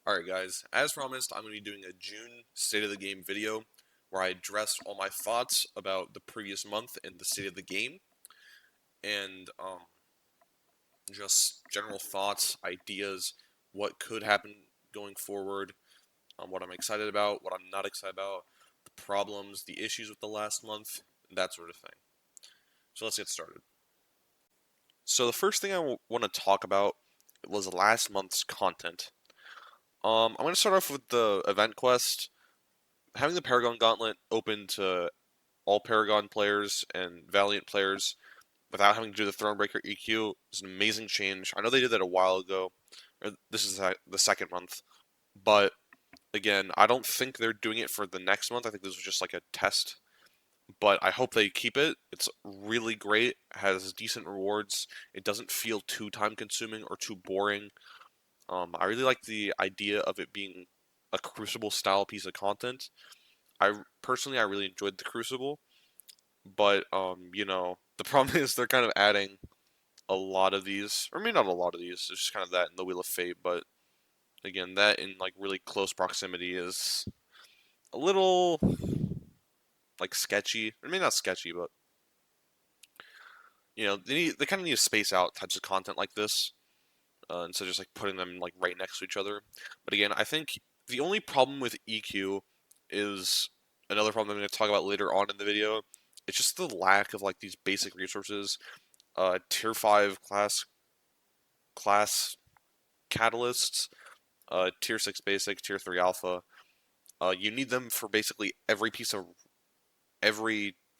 Alright guys, as promised, I'm going to be doing a June State of the Game video where I address all my thoughts about the previous month and the state of the game, and just general thoughts, ideas, what could happen going forward, what I'm excited about, what I'm not excited about, the problems, the issues with the last month, that sort of thing. So let's get started. So the first thing I want to talk about was last month's content. I'm going to start off with the event quest. Having the Paragon Gauntlet open to all Paragon players and Valiant players without having to do the Thronebreaker EQ is an amazing change. I know they did that a while ago. This is the second month, but again, I don't think they're doing it for the next month. I think this was just like a test, but I hope they keep it. It's really great, has decent rewards. It doesn't feel too time consuming or too boring. I really like the idea of it being a Crucible style piece of content. I really enjoyed the Crucible, but the problem is they're kind of adding a lot of these, or maybe not a lot of these. It's just kind of that in the Wheel of Fate, but again, that in like really close proximity is a little like sketchy. I mean, not sketchy, but they kind of need to space out types of content like this instead of just like putting them like right next to each other. But again, I think the only problem with EQ is another problem I'm going to talk about later on in the video. It's just the lack of like these basic resources, tier 5 class catalysts, tier 6 basic, tier 3 alpha. You need them for basically every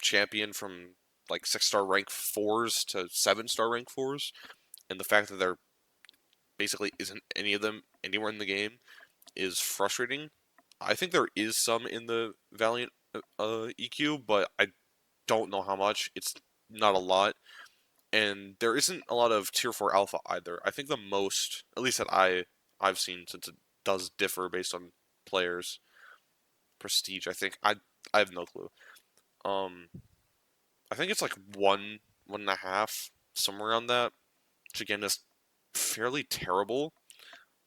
champion from like 6-star rank 4s to 7-star rank 4s, and the fact that there basically isn't any of them anywhere in the game is frustrating. I think there is some in the Valiant EQ, but I don't know how much. It's not a lot. And there isn't a lot of tier 4 alpha either. I think the most, at least that I've seen, since it does differ based on players' prestige. I have no clue. Um, I think it's like 1.5, somewhere around that. Which again is fairly terrible.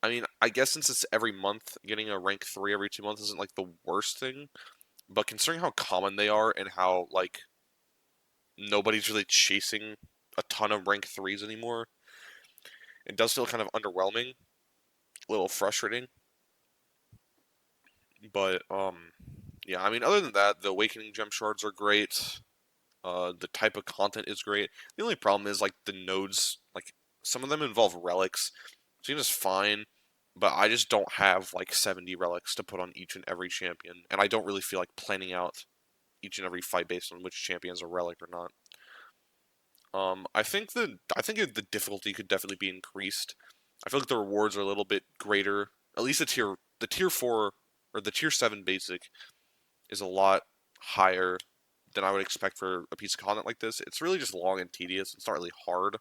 I mean, I guess since it's every month, getting a rank 3 every 2 months isn't like the worst thing. But considering how common they are and how like nobody's really chasing a ton of rank 3s anymore, it does feel kind of underwhelming, a little frustrating. But yeah, I mean, other than that, the Awakening Gem Shards are great. The type of content is great. The only problem is like the nodes, like some of them involve relics, so it's fine. But I just don't have like 70 relics to put on each and every champion, and I don't really feel like planning out each and every fight based on which champion's a relic or not. I think the difficulty could definitely be increased. I feel like the rewards are a little bit greater. At least the tier 4 or the tier 7 basic is a lot higher than I would expect for a piece of content like this. It's really just long and tedious. It's not really hard,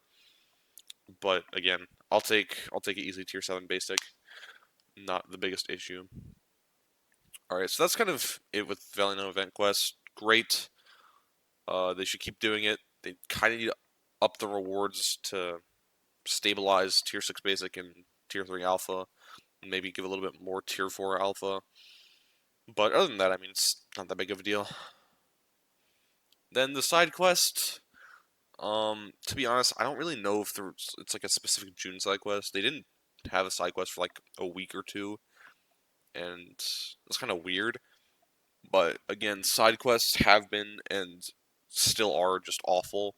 but again, I'll take it easy tier 7 basic. Not the biggest issue. All right, so that's kind of it with Valiant Event Quest. Great. They should keep doing it. They kind of need to up the rewards to stabilize tier 6 basic and tier 3 alpha, and maybe give a little bit more tier 4 alpha. But other than that, I mean, it's not that big of a deal. Then the side quest. To be honest, I don't really know if it's like a specific June side quest. They didn't have a side quest for like a week or two, and it's kind of weird. But again, side quests have been and still are just awful,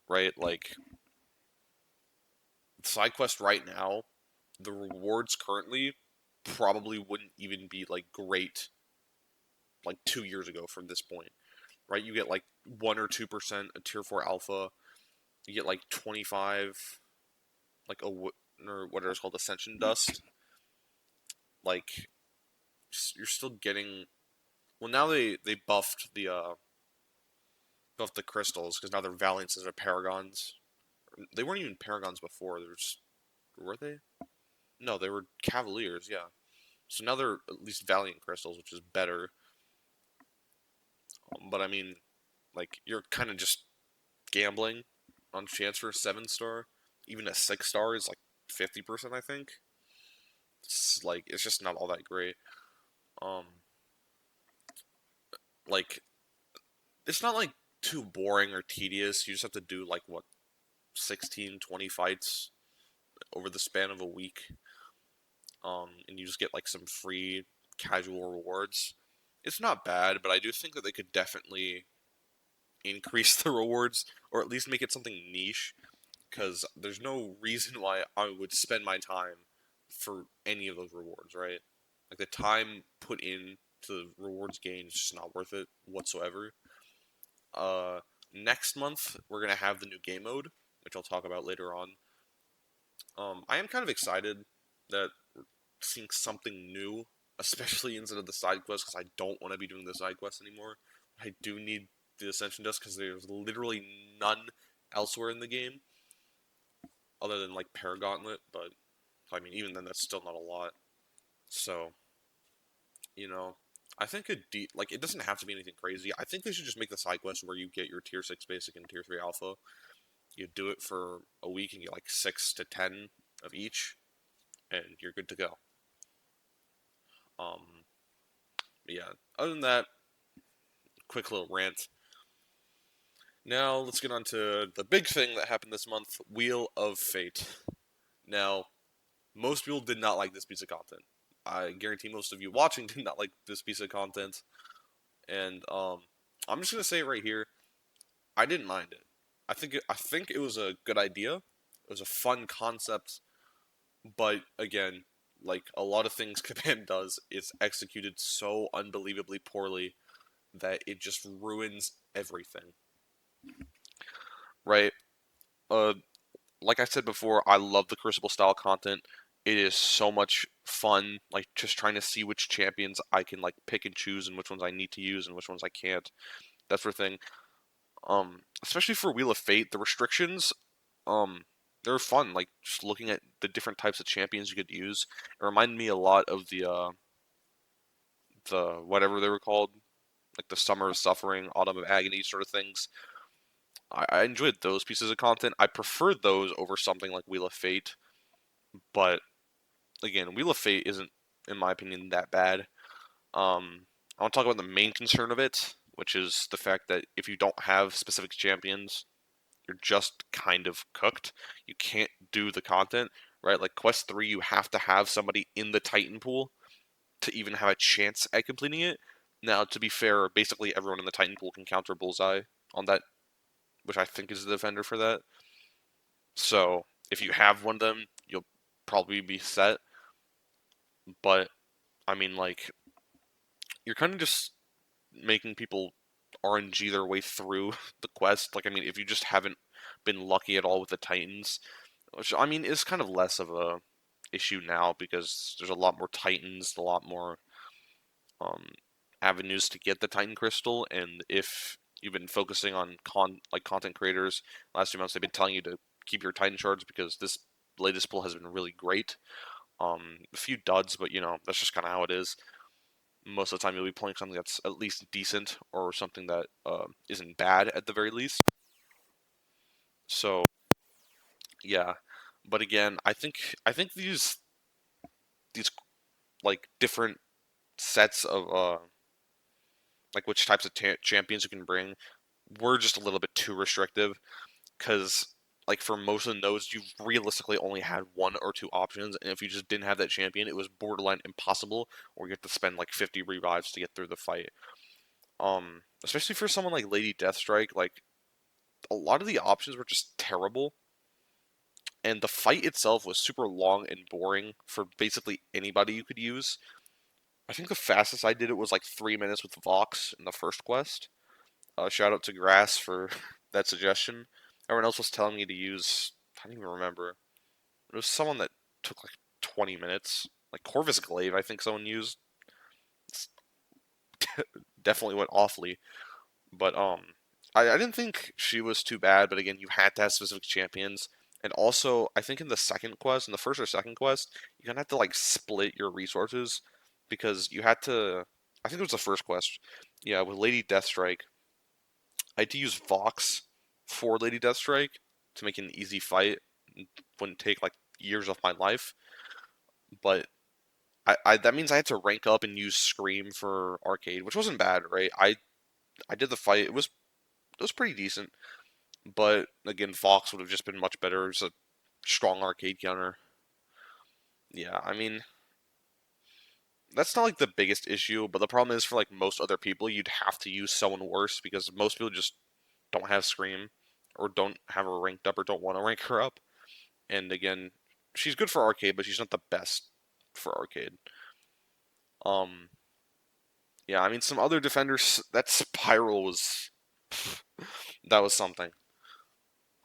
right? Like side quest right now, the rewards currently probably wouldn't even be like great like 2 years ago from this point, right? You get like 1 or 2% a tier 4 alpha. You get like 25, like or what is called ascension dust. Like you're still getting. Well, now they buffed the crystals because now they're valiants instead of paragons. They weren't even paragons before. Were they? No, they were cavaliers. Yeah. So now they're at least valiant crystals, which is better. But I mean, like you're kind of just gambling on chance for a 7-star. Even a 6-star is like 50%, I think. It's because like it's just not all that great. Um, like it's not like too boring or tedious. You just have to do like what 16, 20 fights over the span of a week. And you just get like some free casual rewards. It's not bad, but I do think that they could definitely increase the rewards or at least make it something niche because there's no reason why I would spend my time for any of those rewards, right? Like the time put in to the rewards gain is just not worth it whatsoever. Uh, Next month we're gonna have the new game mode, which I'll talk about later on. I am kind of excited that we're seeing something new, especially instead of the side quests, because I don't want to be doing the side quests anymore. I do need the Ascension Dust because there's literally none elsewhere in the game other than like Paragauntlet, but I mean, even then, that's still not a lot. So, you know, I think like it doesn't have to be anything crazy. I think they should just make the side quest where you get your tier 6 basic and tier 3 alpha. You do it for a week and get like 6 to 10 of each, and you're good to go. Um, yeah. Other than that, quick little rant. Now let's get on to the big thing that happened this month: Wheel of Fate. Now, most people did not like this piece of content. I guarantee most of you watching did not like this piece of content. And I'm just gonna say it right here, I didn't mind it. I think it was a good idea. It was a fun concept, but again, like a lot of things Command does, it's executed so unbelievably poorly that it just ruins everything. Right? Uh, like I said before, I love the Crucible style content. It is so much fun, like just trying to see which champions I can like pick and choose and which ones I need to use and which ones I can't. That sort of thing. Especially for Wheel of Fate, the restrictions, um, they're fun. Like just looking at the different types of champions you could use. It reminded me a lot of the whatever they were called, like the Summer of Suffering, Autumn of Agony sort of things. I enjoyed those pieces of content. I prefer those over something like Wheel of Fate, but again, Wheel of Fate isn't, in my opinion, that bad. I want to talk about the main concern of it, which is the fact that if you don't have specific champions, you're just kind of cooked. You can't do the content, right? Like Quest 3, you have to have somebody in the Titan pool to even have a chance at completing it. Now, to be fair, basically everyone in the Titan pool can counter Bullseye on that, which I think is the defender for that. So, if you have one of them, you'll probably be set. But, I mean, like, you're kind of just making people RNG their way through the quest. Like, I mean, if you just haven't been lucky at all with the Titans, which I mean is kind of less of a issue now because there's a lot more Titans, a lot more um, avenues to get the Titan Crystal, and if you've been focusing on content creators last few months, they've been telling you to keep your Titan shards because this latest pull has been really great. A few duds, but you know that's just kind of how it is. Most of the time, you'll be playing something that's at least decent or something that isn't bad at the very least. So yeah, but again, I think these like different sets of like which types of champions you can bring were just a little bit too restrictive because like for most of the nodes you realistically only had one or two options, and if you just didn't have that champion it was borderline impossible, or you have to spend like 50 revives to get through the fight. Especially for someone like Lady Deathstrike, like a lot of the options were just terrible, and the fight itself was super long and boring for basically anybody you could use. I think the fastest I did it was like 3 minutes with Vox in the first quest. Shout out to Grass for that suggestion. Everyone else was telling me to use, I don't even remember. It was someone that took like 20 minutes. Like Corvus Glaive, I think someone used. It's definitely went awfully. But I didn't think she was too bad. But again, you had to have specific champions. And also, I think in the second quest, in the first or second quest, you kind of have to like split your resources because you had to. I think it was the first quest. Yeah, with Lady Deathstrike, I had to use Vox for Lady Deathstrike to make it an easy fight. It wouldn't take like years of my life. But I that means I had to rank up and use Scream for arcade, which wasn't bad, right? I did the fight. It was pretty decent, but again, Fox would have just been much better. It's a strong arcade counter. Yeah, I mean, that's not like the biggest issue, but the problem is for like most other people, you'd have to use someone worse because most people just don't have Scream or don't have her ranked up or don't want to rank her up. And again, she's good for arcade, but she's not the best for arcade. Um, yeah, I mean some other defenders. That spiral was that was something.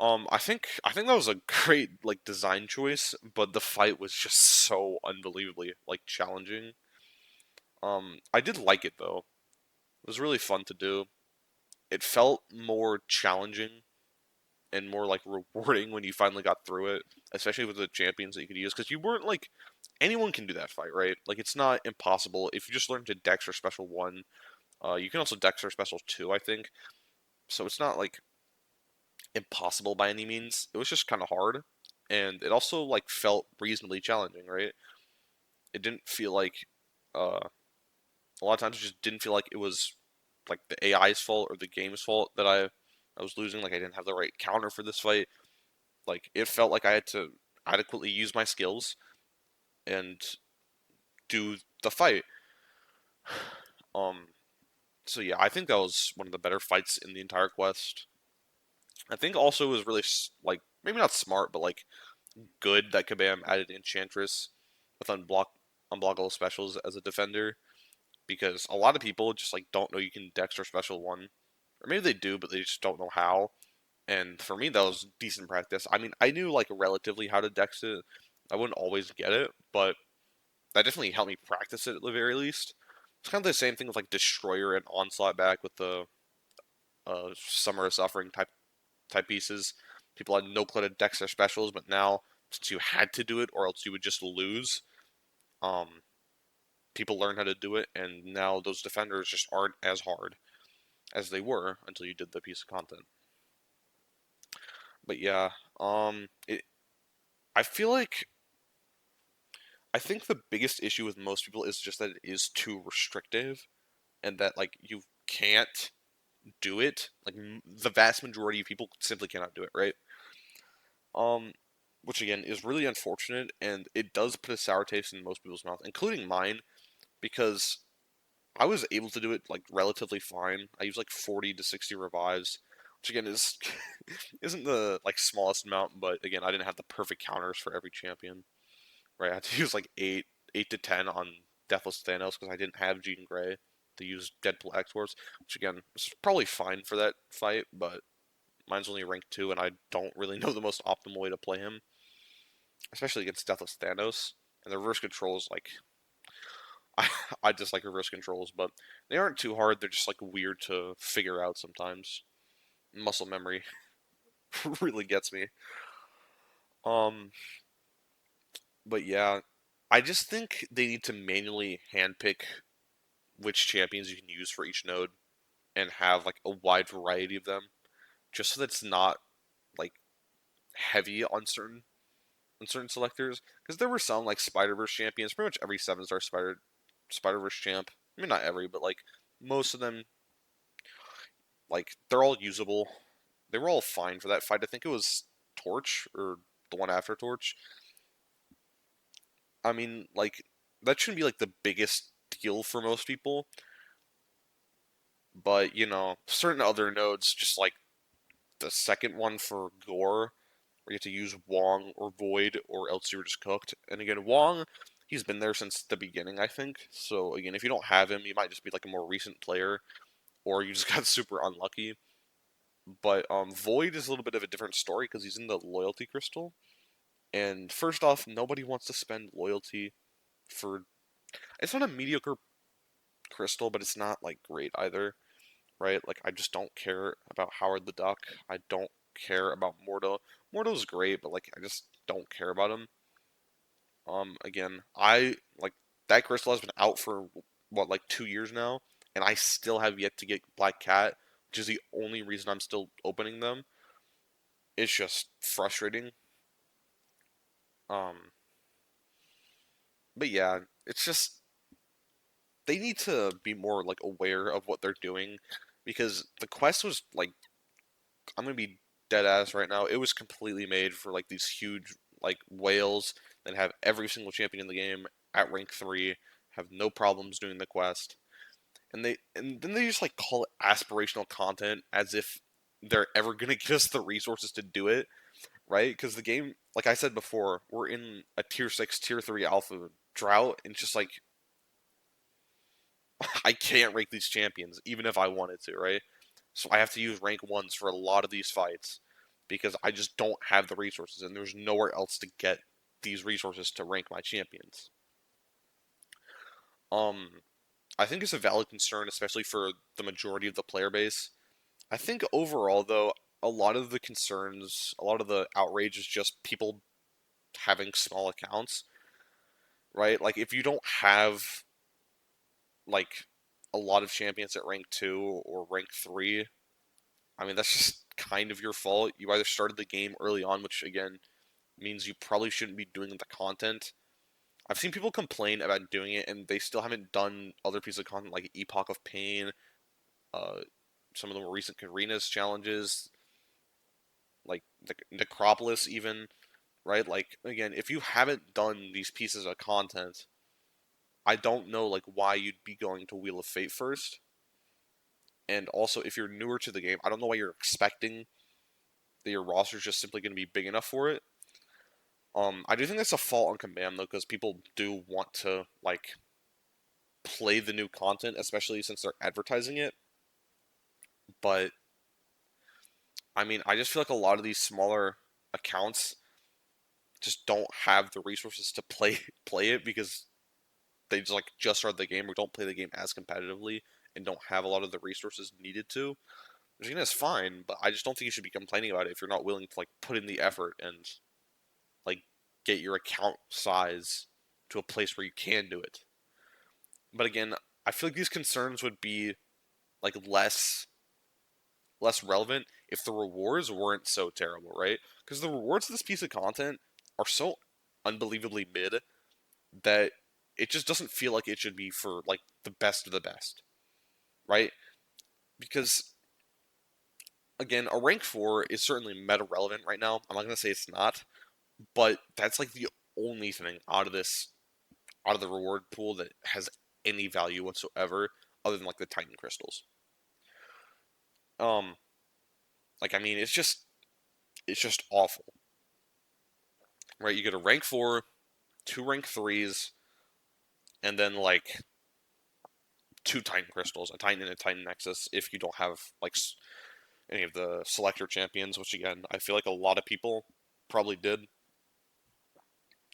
I think that was a great like design choice, but the fight was just so unbelievably like challenging. I did like it though. It was really fun to do. It felt more challenging and more like rewarding when you finally got through it, especially with the champions that you could use because you weren't like anyone can do that fight, right? Like it's not impossible if you just learn to Dex or Special One. You can also Dex or Special Two, I think. So it's not like impossible by any means. It was just kind of hard, and it also like felt reasonably challenging, right? It didn't feel like uh, a lot of times it just didn't feel like it was like the AI's fault or the game's fault that I was losing. Like I didn't have the right counter for this fight. Like it felt like I had to adequately use my skills and do the fight. Um, so yeah, I think that was one of the better fights in the entire quest. I think also it was really like maybe not smart, but like good that Kabam added Enchantress with unblockable specials as a defender because a lot of people just like don't know you can Dex or Special One, or maybe they do, but they just don't know how. And for me, that was decent practice. I mean, I knew like relatively how to Dex it. I wouldn't always get it, but that definitely helped me practice it at the very least. It's kind of the same thing with like Destroyer and Onslaught back with the Summer of Suffering type pieces. People had no clue to Dex their specials, but now since you had to do it or else you would just lose, um, people learn how to do it, and now those defenders just aren't as hard as they were until you did the piece of content. But yeah, it. I feel like I think the biggest issue with most people is just that it is too restrictive, and that like you can't do it. Like the vast majority of people simply cannot do it, right? Um, which again is really unfortunate, and it does put a sour taste in most people's mouth, including mine, because I was able to do it like relatively fine. I used like 40 to 60 revives, which again is isn't the like smallest amount, but again I didn't have the perfect counters for every champion. Right, I had to use like 8 to 10 on Deathless Thanos because I didn't have Jean Grey to use Deadpool exports, which again is probably fine for that fight, but mine's only rank 2 and I don't really know the most optimal way to play him, especially against Deathless Thanos. And the reverse controls, like I, I dislike reverse controls, but they aren't too hard. They're just like weird to figure out sometimes. Muscle memory really gets me. Um, but yeah, I just think they need to manually handpick which champions you can use for each node and have like a wide variety of them, just so that it's not like heavy on certain selectors. Because there were some like Spider Verse champions, pretty much every 7-star Spider Verse champ. I mean, not every, but like most of them, like they're all usable. They were all fine for that fight. I think it was Torch or the one after Torch. I mean, like that shouldn't be like the biggest deal for most people, but you know, certain other nodes, just like the second one for Gore, where you have to use Wong or Void, or else you're just cooked. And again, Wong, he's been there since the beginning, I think. So again, if you don't have him, you might just be like a more recent player, or you just got super unlucky. But Void is a little bit of a different story because he's in the loyalty crystal. And first off, nobody wants to spend loyalty for. It's not a mediocre crystal, but it's not like great either, right? Like I just don't care about Howard the Duck. I don't care about Mordo. Mordo's great, but like I just don't care about him. Again, I like that crystal has been out for what like 2 years now, and I still have yet to get Black Cat, which is the only reason I'm still opening them. It's just frustrating. Um, but yeah, it's just they need to be more like aware of what they're doing because the quest was like I'm gonna be dead ass right now. It was completely made for like these huge like whales that have every single champion in the game at rank 3, have no problems doing the quest. And then they just like call it aspirational content as if they're ever gonna get us the resources to do it, right? Because the game, like I said before, we're in a tier 6, tier 3 alpha drought, and it's just like I can't rank these champions even if I wanted to, right? So I have to use rank ones for a lot of these fights because I just don't have the resources, and there's nowhere else to get these resources to rank my champions. Um, I think it's a valid concern, especially for the majority of the player base. I think overall, though, a lot of the concerns, a lot of the outrage is just people having small accounts, right? Like if you don't have like a lot of champions at rank 2 or rank 3, I mean that's just kind of your fault. You either started the game early on, which again means you probably shouldn't be doing the content. I've seen people complain about doing it and they still haven't done other pieces of content like Epoch of Pain, uh, some of the more recent Arenas challenges, like the Necropolis even, right? Like again, if you haven't done these pieces of content, I don't know like why you'd be going to Wheel of Fate first. And also, if you're newer to the game, I don't know why you're expecting that your roster's just simply going to be big enough for it. I do think that's a fault on command though, because people do want to like play the new content, especially since they're advertising it. But I mean, I just feel like a lot of these smaller accounts just don't have the resources to play it because they just start the game or don't play the game as competitively and don't have a lot of the resources needed to. Which again is fine, but I just don't think you should be complaining about it if you're not willing to like put in the effort and like get your account size to a place where you can do it. But again, I feel like these concerns would be like less relevant if the rewards weren't so terrible, right? Because the rewards of this piece of content are so unbelievably mid that it just doesn't feel like it should be for like the best of the best, right? Because again, a rank 4 is certainly meta relevant right now. I'm not gonna say it's not, but that's like the only thing out of the reward pool that has any value whatsoever other than like the Titan crystals. Um like I mean it's just awful. Right? You get a rank 4, two rank 3s, and then like two Titan crystals, a Titan and a Titan Nexus if you don't have like any of the selector champions, which again, I feel like a lot of people probably did.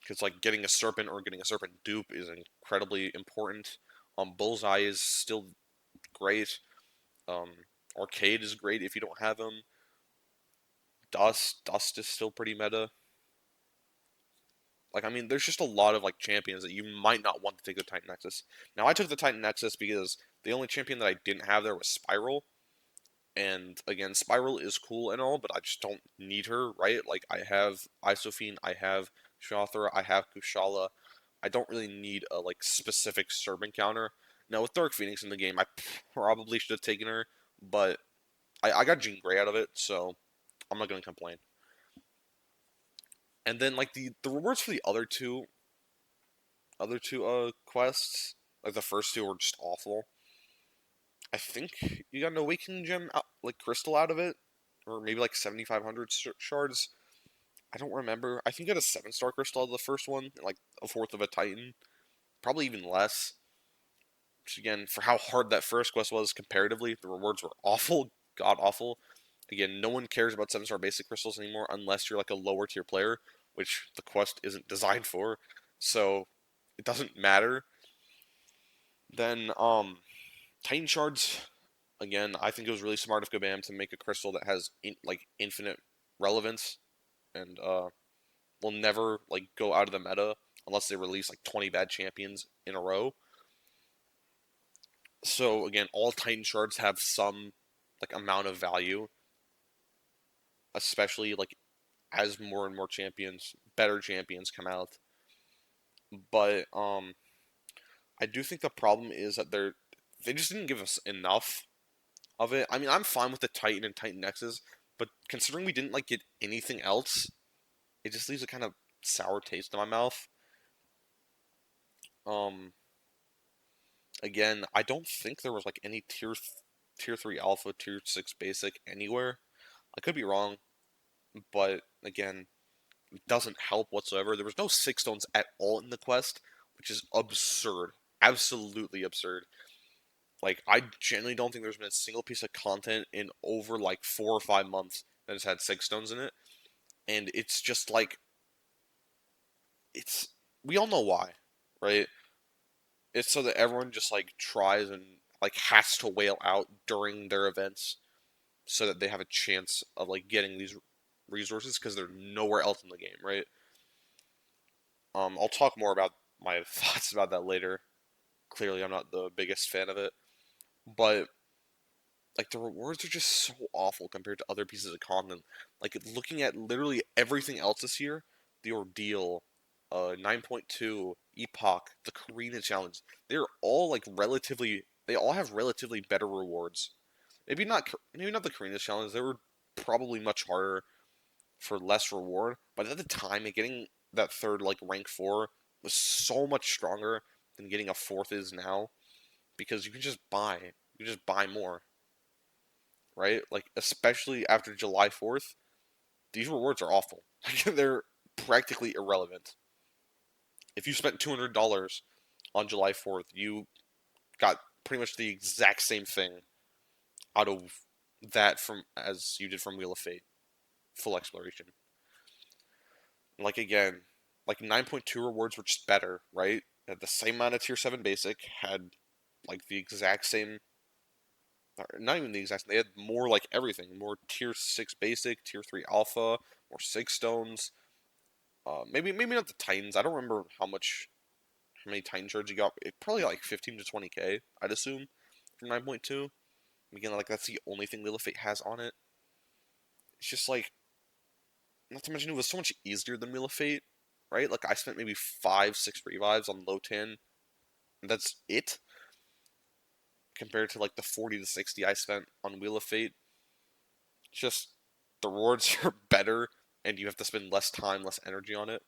Because like getting a serpent or getting a serpent dupe is incredibly important. Bullseye is still great. Um, Arcade is great if you don't have him. Dust is still pretty meta. Like I mean, there's just a lot of like champions that you might not want to take the Titan Nexus. Now I took the Titan Nexus because the only champion that I didn't have there was Spiral, and again, Spiral is cool and all, but I just don't need her, right? Like I have Isophine, I have Shothra, I have Kushala. I don't really need a like specific serpent counter. Now with Dark Phoenix in the game, I probably should have taken her, but I got Jean Grey out of it, so I'm not gonna complain. And then like the rewards for the other two quests, like the first two were just awful. I think you got an Awakening Gem like crystal out of it, or maybe like 7,500 shards. I don't remember. I think you got a 7-star crystal out of the first one, and like a fourth of a Titan, probably even less. Which again, for how hard that first quest was comparatively, the rewards were awful, god awful. Again, no one cares about 7-star basic crystals anymore unless you're like a lower tier player, which the quest isn't designed for. So it doesn't matter. Then Titan shards again, I think it was really smart of Kabam to make a crystal that has like infinite relevance and will never like go out of the meta unless they release like 20 bad champions in a row. So again, all Titan shards have some like amount of value, especially like as more and more champions, better champions come out. But I do think the problem is that they just didn't give us enough of it. I mean, I'm fine with the Titan and Titan X's, but considering we didn't like get anything else, it just leaves a kind of sour taste in my mouth. Um, Again, I don't think there was like any tier 3 alpha, tier 6 basic anywhere. I could be wrong, but again, it doesn't help whatsoever. There was no 6 stones at all in the quest, which is absurd. Absolutely absurd. Like, I genuinely don't think there's been a single piece of content in over like 4 or 5 months that has had 6 stones in it. And it's just like, it's, we all know why, right? It's so that everyone just like tries and like has to whale out during their events so that they have a chance of like getting these resources because they're nowhere else in the game, right? I'll talk more about my thoughts about that later. Clearly, I'm not the biggest fan of it, but like the rewards are just so awful compared to other pieces of content. Like looking at literally everything else this year, the ordeal, 9.2, Epoch, the Karina challenge, they're all like relatively. They all have relatively better rewards. Maybe not the Karina challenge. They were probably much harder for less reward, but at the time, getting that third like rank 4 was so much stronger than getting a fourth is now because you can just buy more, right? Like especially after July 4th, these rewards are awful. They're practically irrelevant. If you spent $200 on July 4th, you got pretty much the exact same thing out of that from as you did from Wheel of Fate, full exploration. Like again, like 9.2 rewards were just better, right? Had the same amount of tier 7 basic, had like the exact same, not even the exact same, they had more like everything, more tier 6 basic, tier 3 alpha, more 6 stones. Maybe not the Titans. I don't remember how many Titan shards you got. Probably like 15 to 20k, I'd assume, from 9.2. Again, like that's the only thing Wheel of Fate has on it. It's just like, not to mention it was so much easier than Wheel of Fate, right? Like I spent maybe 5, 6 revives on low 10. And that's it compared to like the 40 to 60 I spent on Wheel of Fate. It's just the rewards are better, and you have to spend less time, less energy on it.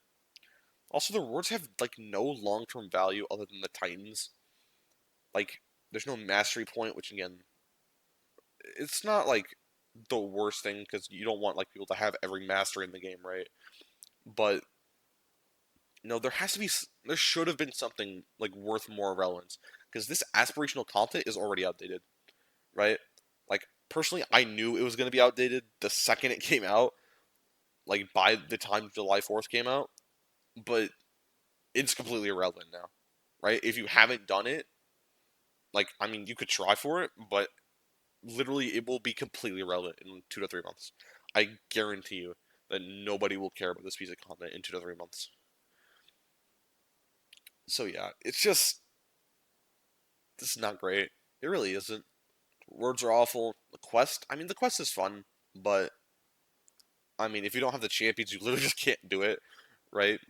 Also, the rewards have like no long-term value other than the Titans. Like, there's no mastery point, which again, it's not like the worst thing because you don't want like people to have every mastery in the game, right? But no, there should have been something like worth more relevance because this aspirational content is already outdated, right? Like personally, I knew it was going to be outdated the second it came out, like by the time July 4th came out, but it's completely irrelevant now, right? If you haven't done it, like I mean, you could try for it, but literally it will be completely irrelevant in 2 to 3 months. I guarantee you that nobody will care about this piece of content in 2 to 3 months. So yeah, it's just this is not great. It really isn't. Words are awful. The quest is fun, but I mean, if you don't have the champions, you literally just can't do it, right?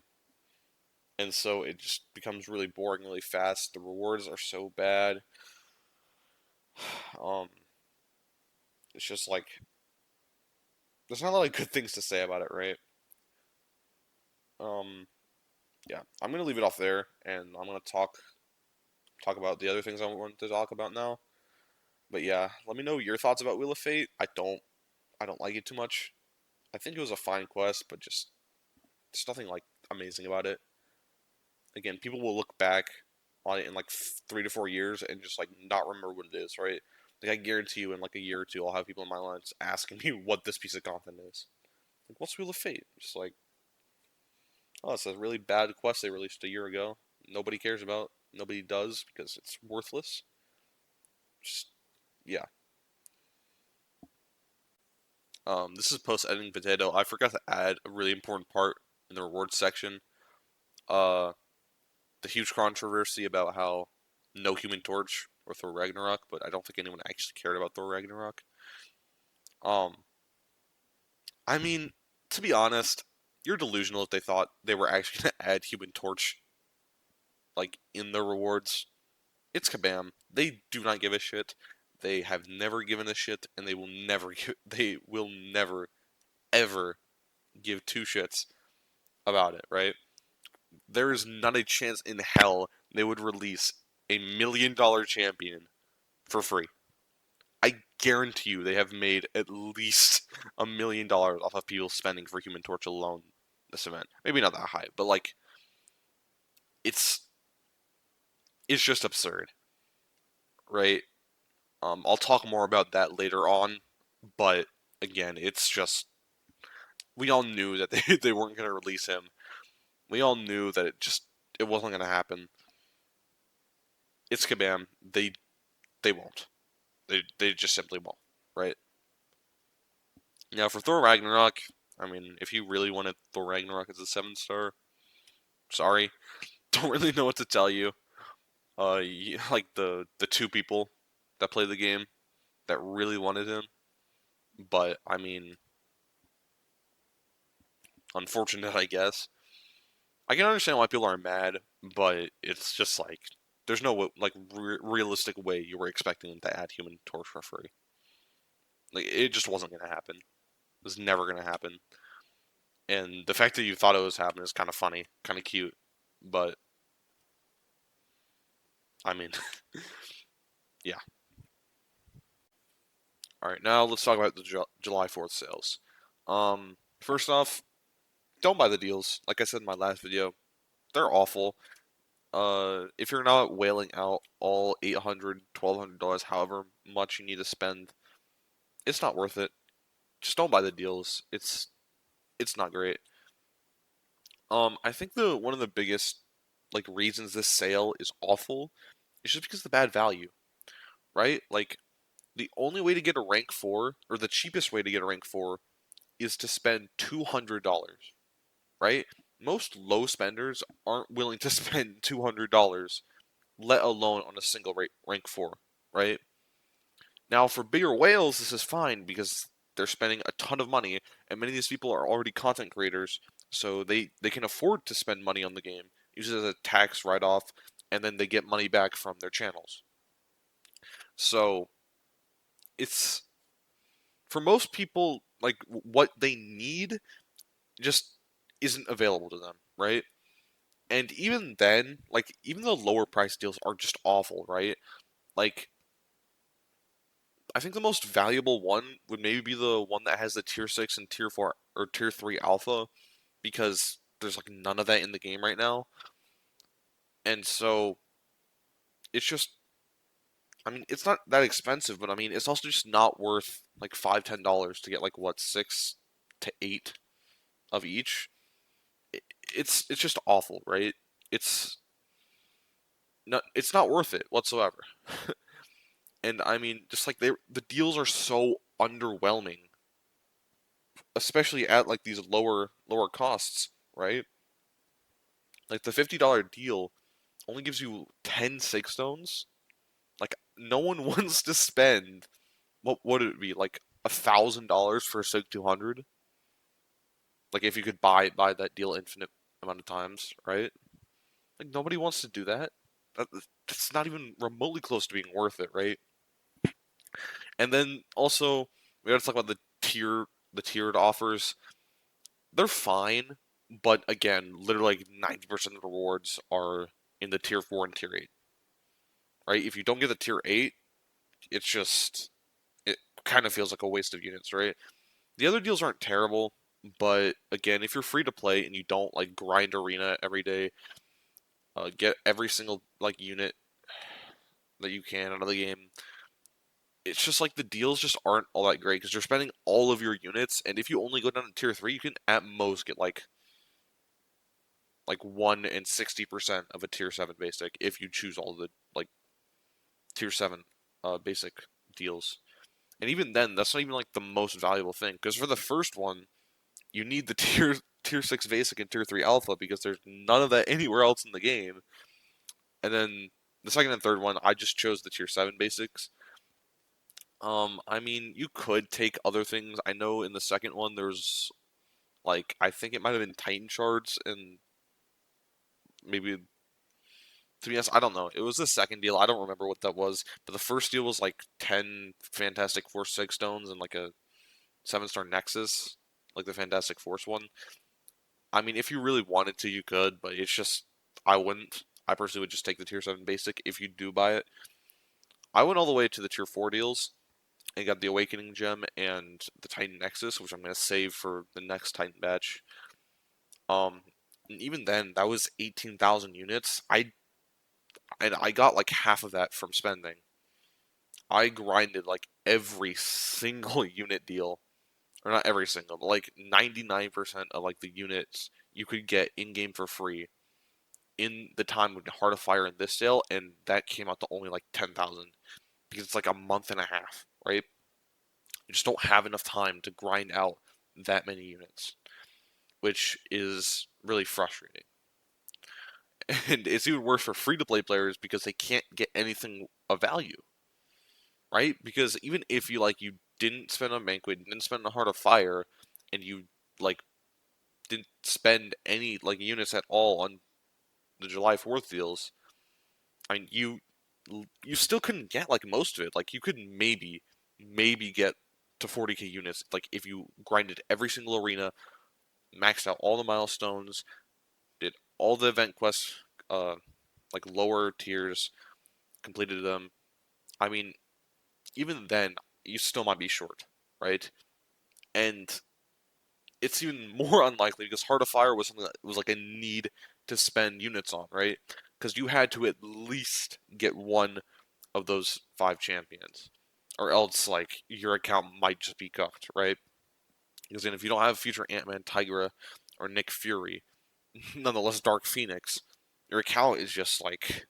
And so it just becomes really boring really fast. The rewards are so bad. Um, it's just like there's not a lot of good things to say about it, right? Um, yeah, I'm gonna leave it off there, and I'm gonna talk about the other things I want to talk about now. But yeah, let me know your thoughts about Wheel of Fate. I don't like it too much. I think it was a fine quest, but just there's nothing like amazing about it. Again, people will look back on it in like 3 to 4 years and just like not remember what it is, right? Like I guarantee you, in like a year or two, I'll have people in my lines asking me what this piece of content is. Like, what's Wheel of Fate? Just like, oh, it's a really bad quest they released a year ago. Nobody cares about. Nobody does because it's worthless. Just yeah. This is post editing potato. I forgot to add a really important part in the rewards section. Uh, the huge controversy about how no Human Torch or Thor Ragnarok, but I don't think anyone actually cared about Thor Ragnarok. Um, I mean, to be honest, you're delusional if they thought they were actually going to add Human Torch like in the rewards, it's Kabam. They do not give a shit. They have never given a shit, and they will never ever give two shits about it, right? There is not a chance in hell they would release $1 million champion for free. I guarantee you they have made at least $1 million off of people spending for Human Torch alone this event. Maybe not that high, but like it's it's just absurd, right? I'll talk more about that later on, but again, it's just we all knew that they weren't going to release him. We all knew that it wasn't going to happen. It's Kabam. They won't. They just simply won't, right? Now for Thor Ragnarok, I mean, if you really wanted Thor Ragnarok as a 7-star, sorry, don't really know what to tell you. Like the two people that play the game that really wanted him, but I mean, unfortunate, I guess. I can understand why people are mad, but it's just like there's no like realistic way you were expecting them to add Human Torch for free. Like it just wasn't gonna happen. It was never gonna happen. And the fact that you thought it was happening is kind of funny, kind of cute. But I mean, yeah. All right, now let's talk about the July 4th sales. First off, don't buy the deals. Like I said in my last video, they're awful. If you're not wailing out all $800, $1,200, however much you need to spend, it's not worth it. Just don't buy the deals. It's not great. I think the one of the biggest like reasons this sale is awful is just because of the bad value, right? Like the only way to get a rank 4 or the cheapest way to get a rank 4 is to spend $200, right? Most low spenders aren't willing to spend $200, let alone on a single rank 4, right? Now, for bigger whales, this is fine because they're spending a ton of money, and many of these people are already content creators, so they can afford to spend money on the game, use it as a tax write-off, and then they get money back from their channels. So it's for most people like what they need just isn't available to them, right? And even then, like even the lower price deals are just awful, right? Like I think the most valuable one would maybe be the one that has the tier 6 and tier 4 or tier 3 alpha because there's like none of that in the game right now. And so it's just I mean, it's not that expensive, but I mean, it's also just not worth like $5, $10 to get like what 6 to 8 of each. It's just awful, right? It's it's not worth it whatsoever. And I mean, just like the deals are so underwhelming, especially at like these lower costs, right? Like the $50 deal only gives you 10 sig stones. Like no one wants to spend what would it be like $1,000 for a sig 200? Like if you could buy that deal infinite amount of times, right? Like nobody wants to do that. That's not even remotely close to being worth it, right? And then also we got to talk about the tiered offers. They're fine, but again, literally like 90% of the rewards are in the tier 4 and tier 8. Right? If you don't get the tier 8, it's just it kind of feels like a waste of units, right? The other deals aren't terrible, but again, if you're free to play and you don't like grind arena every day, get every single like unit that you can out of the game, it's just like the deals just aren't all that great because you're spending all of your units, and if you only go down to tier 3, you can at most get like 1 and 60% of a tier 7 basic if you choose all the like tier 7 basic deals. And even then, that's not even like the most valuable thing because for the first one, you need the tier 6 basic and tier 3 alpha because there's none of that anywhere else in the game. And then the second and third one, I just chose the tier 7 basics. I mean, you could take other things. I know in the second one there's like I think it might have been Titan shards and maybe To be honest, I don't know. It was the second deal. I don't remember what that was, but the first deal was like 10 Fantastic Force 6 stones and like a 7-star Nexus, like the Fantastic Force one. I mean, if you really wanted to, you could, but it's just, I wouldn't. I personally would just take the Tier 7 basic if you do buy it. I went all the way to the Tier 4 deals and got the Awakening Gem and the Titan Nexus, which I'm going to save for the next Titan batch. And even then, that was 18,000 units. I got like half of that from spending. I grinded like every single unit deal, or not every single, but like 99% of like the units you could get in game for free in the time of Heart of Fire in this sale, and that came out to only like 10,000 because it's like a month and a half, right? You just don't have enough time to grind out that many units, which is really frustrating. And it's even worse for free to play players because they can't get anything of value, right? Because even if you didn't spend on Banquet, didn't spend on Heart of Fire, and you like didn't spend any like units at all on the July 4th deals, I mean you still couldn't get like most of it. Like you could maybe get to 40k units like if you grinded every single arena, maxed out all the milestones, did all the event quests, like lower tiers, completed them. I mean, even then, you still might be short, right? And it's even more unlikely because Heart of Fire was something that was like a need to spend units on, right? Because you had to at least get one of those 5 champions, or else like your account might just be cooked, right? Because then if you don't have future Ant-Man, Tigra, or Nick Fury, nonetheless Dark Phoenix, your account is just like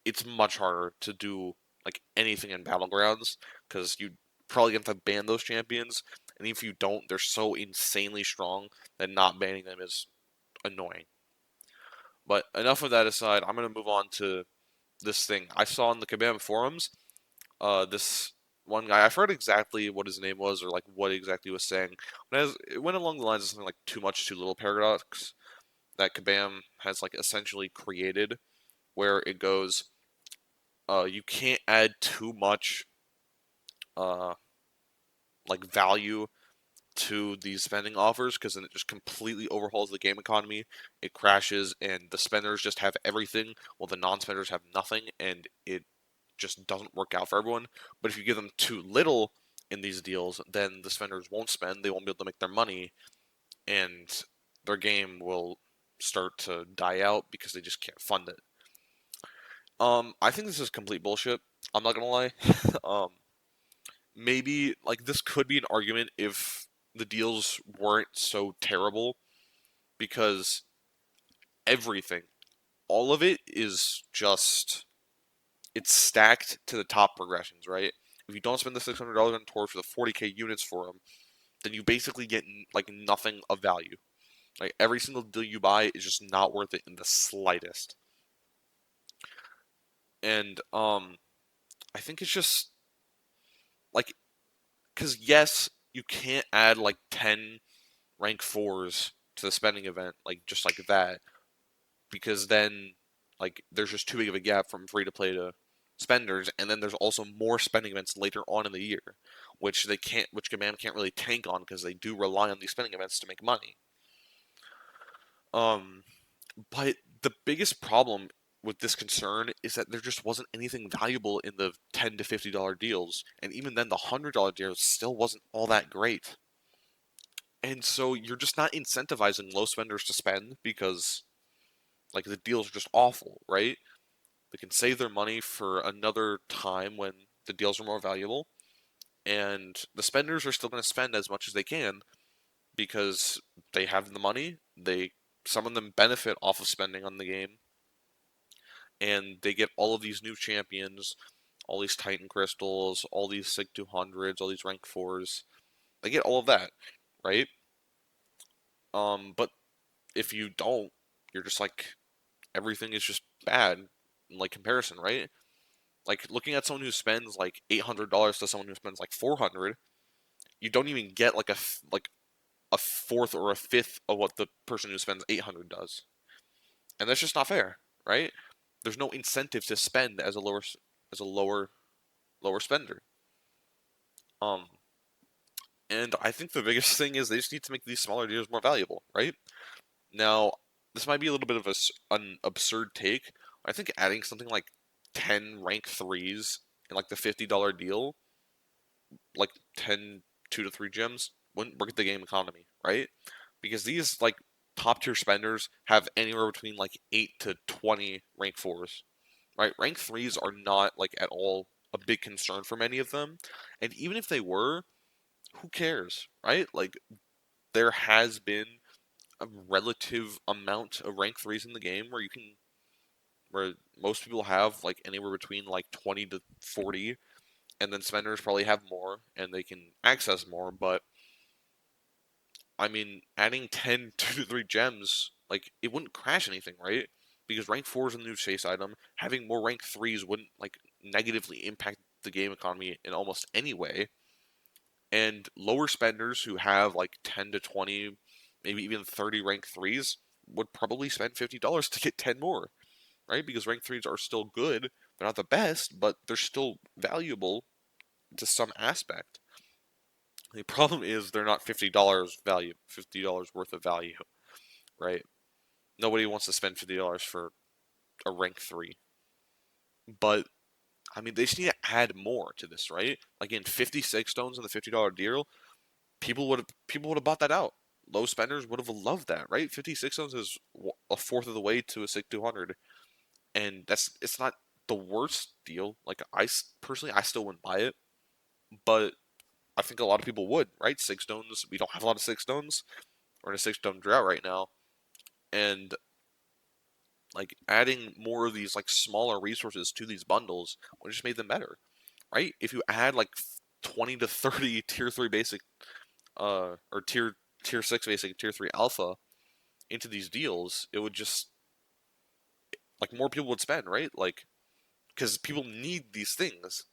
it's much harder to do like anything in battlegrounds because you probably have to ban those champions, and if you don't, they're so insanely strong that not banning them is annoying. But enough of that aside, I'm gonna move on to this thing I saw in the Kabam forums. This one guy, I forgot exactly what his name was or like what exactly he was saying, but it went along the lines of something like too much, too little paradox that Kabam has like essentially created, where it goes, you can't add too much uh, like value to these spending offers because then it just completely overhauls the game economy. It crashes, and the spenders just have everything, while the non-spenders have nothing, and it just doesn't work out for everyone. But if you give them too little in these deals, then the spenders won't spend. They won't be able to make their money, and their game will start to die out because they just can't fund it. I think this is complete bullshit. I'm not gonna lie. um, maybe like this could be an argument if the deals weren't so terrible because everything, all of it is just it's stacked to the top progressions, right? If you don't spend the $600 on tours for the 40k units for them, then you basically get like nothing of value. Like every single deal you buy is just not worth it in the slightest. And I think it's just like because yes, you can't add like 10 rank 4s to the spending event like just like that because then like there's just too big of a gap from free to play to spenders, and then there's also more spending events later on in the year, which Command can't really tank on because they do rely on these spending events to make money. Um, but the biggest problem with this concern is that there just wasn't anything valuable in the $10 to $50 deals, and even then the $100 deals still wasn't all that great. And so you're just not incentivizing low spenders to spend because like the deals are just awful, right? They can save their money for another time when the deals are more valuable, and the spenders are still going to spend as much as they can because they have the money. Some of them benefit off of spending on the game, and they get all of these new champions, all these Titan crystals, all these Sig 200s, all these rank 4s. They get all of that, right? But if you don't, you're just like everything is just bad in like comparison, right? Like looking at someone who spends like $800 to someone who spends like 400, you don't even get like a fourth or a fifth of what the person who spends 800 does, and that's just not fair, right? there's no incentive to spend as a lower spender. Um, and I think the biggest thing is they just need to make these smaller deals more valuable, right? Now, this might be a little bit of an absurd take. I think adding something like 10 rank threes in like the $50 deal, like 10 2 to 3 gems, wouldn't break the game economy, right? Because these like top tier spenders have anywhere between like 8 to 20 rank fours, right? Rank threes are not like at all a big concern for many of them. And even if they were, who cares, right? Like there has been a relative amount of rank threes in the game where most people have like anywhere between like 20 to 40, and then spenders probably have more and they can access more. But I mean, adding 10 2 to 3 gems, like it wouldn't crash anything, right? Because rank 4 is a new chase item. Having more rank 3s wouldn't like negatively impact the game economy in almost any way. And lower spenders who have like 10 to 20, maybe even 30 rank 3s would probably spend $50 to get 10 more, right? Because rank 3s are still good. They're not the best, but they're still valuable to some aspect. The problem is they're not $50 worth of value, right? Nobody wants to spend $50 for a rank 3. But I mean, they just need to add more to this, right? Like in 56 stones in the $50 deal, people would have bought that out. Low spenders would have loved that, right? 56 stones is a fourth of the way to a SIG 200, and it's not the worst deal. Like personally, I still wouldn't buy it, but I think a lot of people would, right? 6 stones. We don't have a lot of 6 stones. We're in a 6 stone drought right now, and like adding more of these like smaller resources to these bundles would just make them better, right? If you add like 20 to 30 tier 3 basic or tier 6 basic, tier 3 alpha into these deals, it would just like more people would spend, right? Like because people need these things,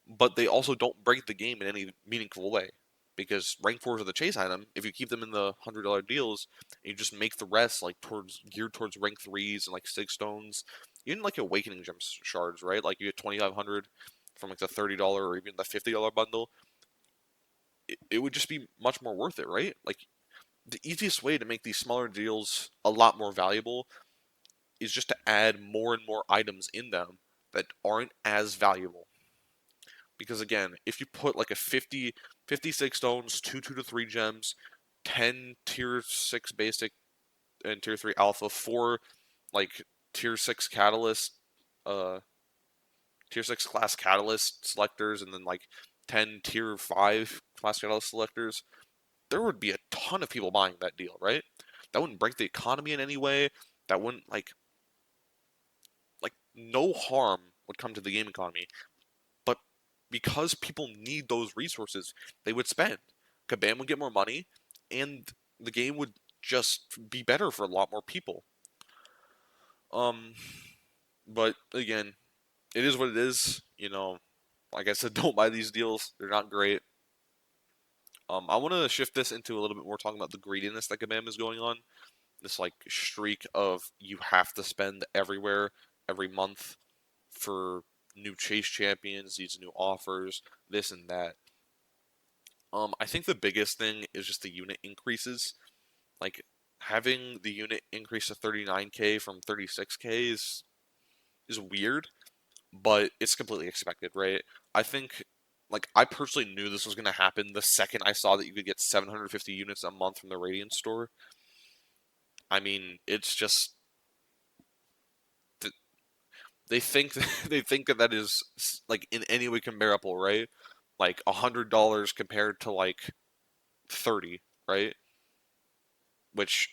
but they also don't break the game in any meaningful way. Because rank fours are the chase item. If you keep them in the $100 deals, and you just make the rest like towards geared towards rank threes and like 6 stones, even like awakening gem shards, right? Like you get 2,500 from like the $30 or even the $50 bundle. It would just be much more worth it, right? Like the easiest way to make these smaller deals a lot more valuable is just to add more and more items in them that aren't as valuable. Because again, if you put like a 56 stones, 2 to 3 gems, 10 tier 6 basic and tier 3 alpha, 4 like tier 6 catalyst, uh, tier 6 class catalyst selectors, and then like 10 tier 5 class catalyst selectors, there would be a ton of people buying that deal, right? That wouldn't break the economy in any way. That wouldn't like no harm would come to the game economy. But because people need those resources, they would spend. Kabam would get more money, and the game would just be better for a lot more people. Um, but again, it is what it is. Like I said, don't buy these deals. They're not great. I want to shift this into a little bit more talking about the greediness that Kabam is going on. This like streak of you have to spend everywhere every month for new chase champions, these new offers, this and that. I think the biggest thing is just the unit increases. Like having the unit increase to 39k from 36k is weird, but it's completely expected, right? I think like I personally knew this was going to happen the second I saw that you could get 750 units a month from the Radiant store. I mean, it's just they think they think that is like in any way comparable, right? Like $100 compared to like 30, right? Which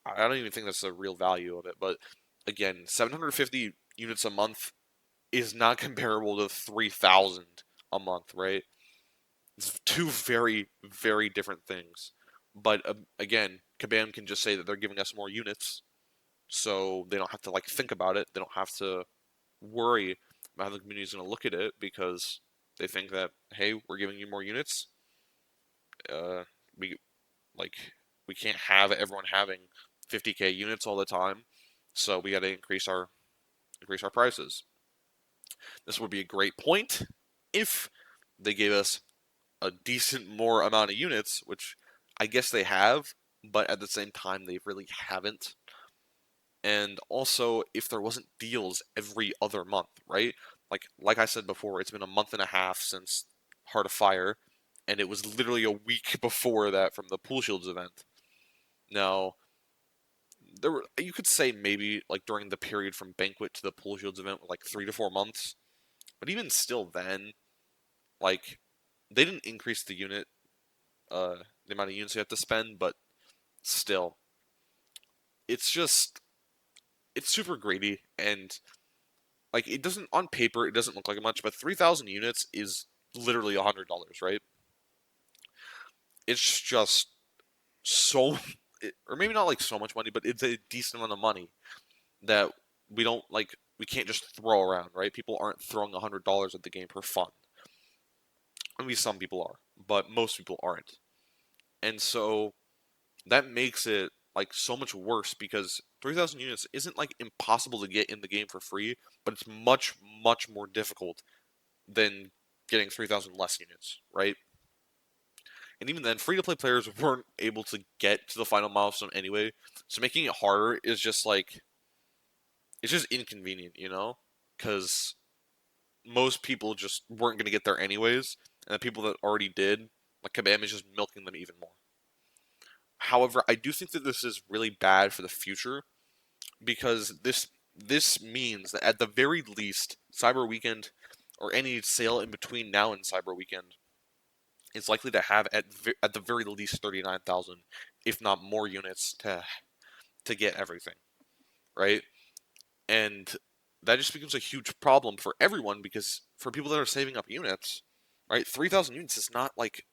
I don't even think that's the real value of it. But again, 750 units a month is not comparable to 3,000 a month, right? It's two very, very different things. But again, Kabam can just say that they're giving us more units, so they don't have to like think about it. They don't have to worry about how the community is going to look at it because they think that hey, we're giving you more units. We like we can't have everyone having 50k units all the time, so we got to increase increase our prices. This would be a great point if they gave us a decent more amount of units, which I guess they have, but at the same time they really haven't. And also if there wasn't deals every other month, right? Like I said before, it's been a month and a half since Heart of Fire, and it was literally a week before that from the Pool Shields event. Now, you could say maybe like during the period from Banquet to the Pool Shields event, like 3 to 4 months. But even still, then like they didn't increase the amount of units you have to spend, but still, it's just it's super greedy and like it doesn't on paper it doesn't look like much, but 3,000 units is literally $100, right? It's just so, or maybe not like so much money, but it's a decent amount of money that we can't just throw around, right? People aren't throwing $100 at the game for fun. I mean, some people are, but most people aren't. And so that makes it like so much worse because 3,000 units isn't like impossible to get in the game for free, but it's much, much more difficult than getting 3,000 less units, right? And even then, free to play players weren't able to get to the final milestone anyway, so making it harder is just like, it's just inconvenient, you know? Because most people just weren't going to get there anyways, and the people that already did, like Kabam is just milking them even more. However, I do think that this is really bad for the future because this means that at the very least, Cyber Weekend or any sale in between now and Cyber Weekend is likely to have at the very least 39,000, if not more units to get everything, right? And that just becomes a huge problem for everyone because for people that are saving up units, right? 3,000 units is not like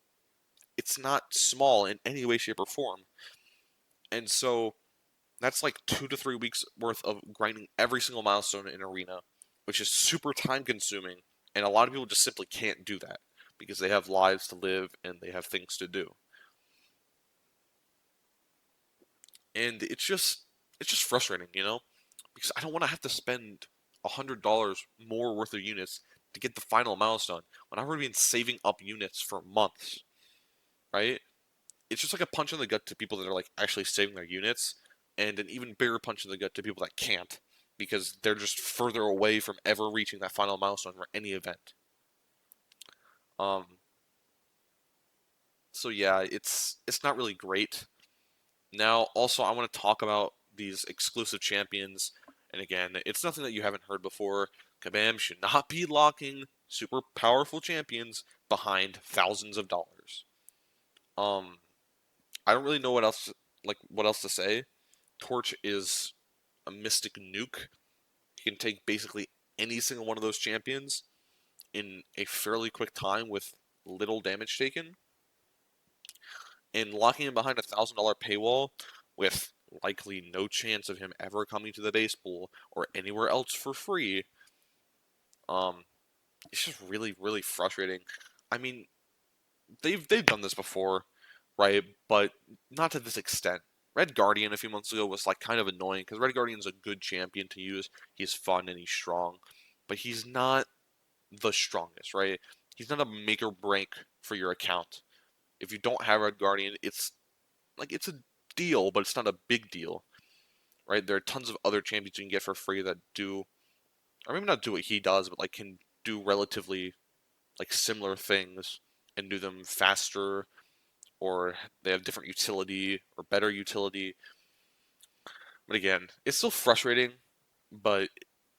it's not small in any way, shape, or form, and so that's like 2 to 3 weeks worth of grinding every single milestone in Arena, which is super time consuming, and a lot of people just simply can't do that because they have lives to live and they have things to do. And it's just frustrating, you know, because I don't want to have to spend $100 more worth of units to get the final milestone when I've already been saving up units for months, right? It's just like a punch in the gut to people that are like actually saving their units, and an even bigger punch in the gut to people that can't because they're just further away from ever reaching that final milestone for any event. Um, so yeah, it's not really great. Now, also, I want to talk about these exclusive champions, and again, it's nothing that you haven't heard before. Kabam should not be locking super powerful champions behind thousands of dollars. Um, I don't really know what else to say. Torch is a mystic nuke. You can take basically any single one of those champions in a fairly quick time with little damage taken. And locking him behind $1,000 paywall with likely no chance of him ever coming to the base pool or anywhere else for free, um, it's just really, really frustrating. I mean, they've done this before, right? But not to this extent. Red Guardian a few months ago was like kind of annoying because Red Guardian's a good champion to use. He's fun and he's strong, but he's not the strongest, right? He's not a make or break for your account. If you don't have Red Guardian, it's a deal, but it's not a big deal, right? There are tons of other champions you can get for free that do, or maybe not do what he does, but like can do relatively like similar things and do them faster, or they have different utility or better utility. But again, it's still frustrating, but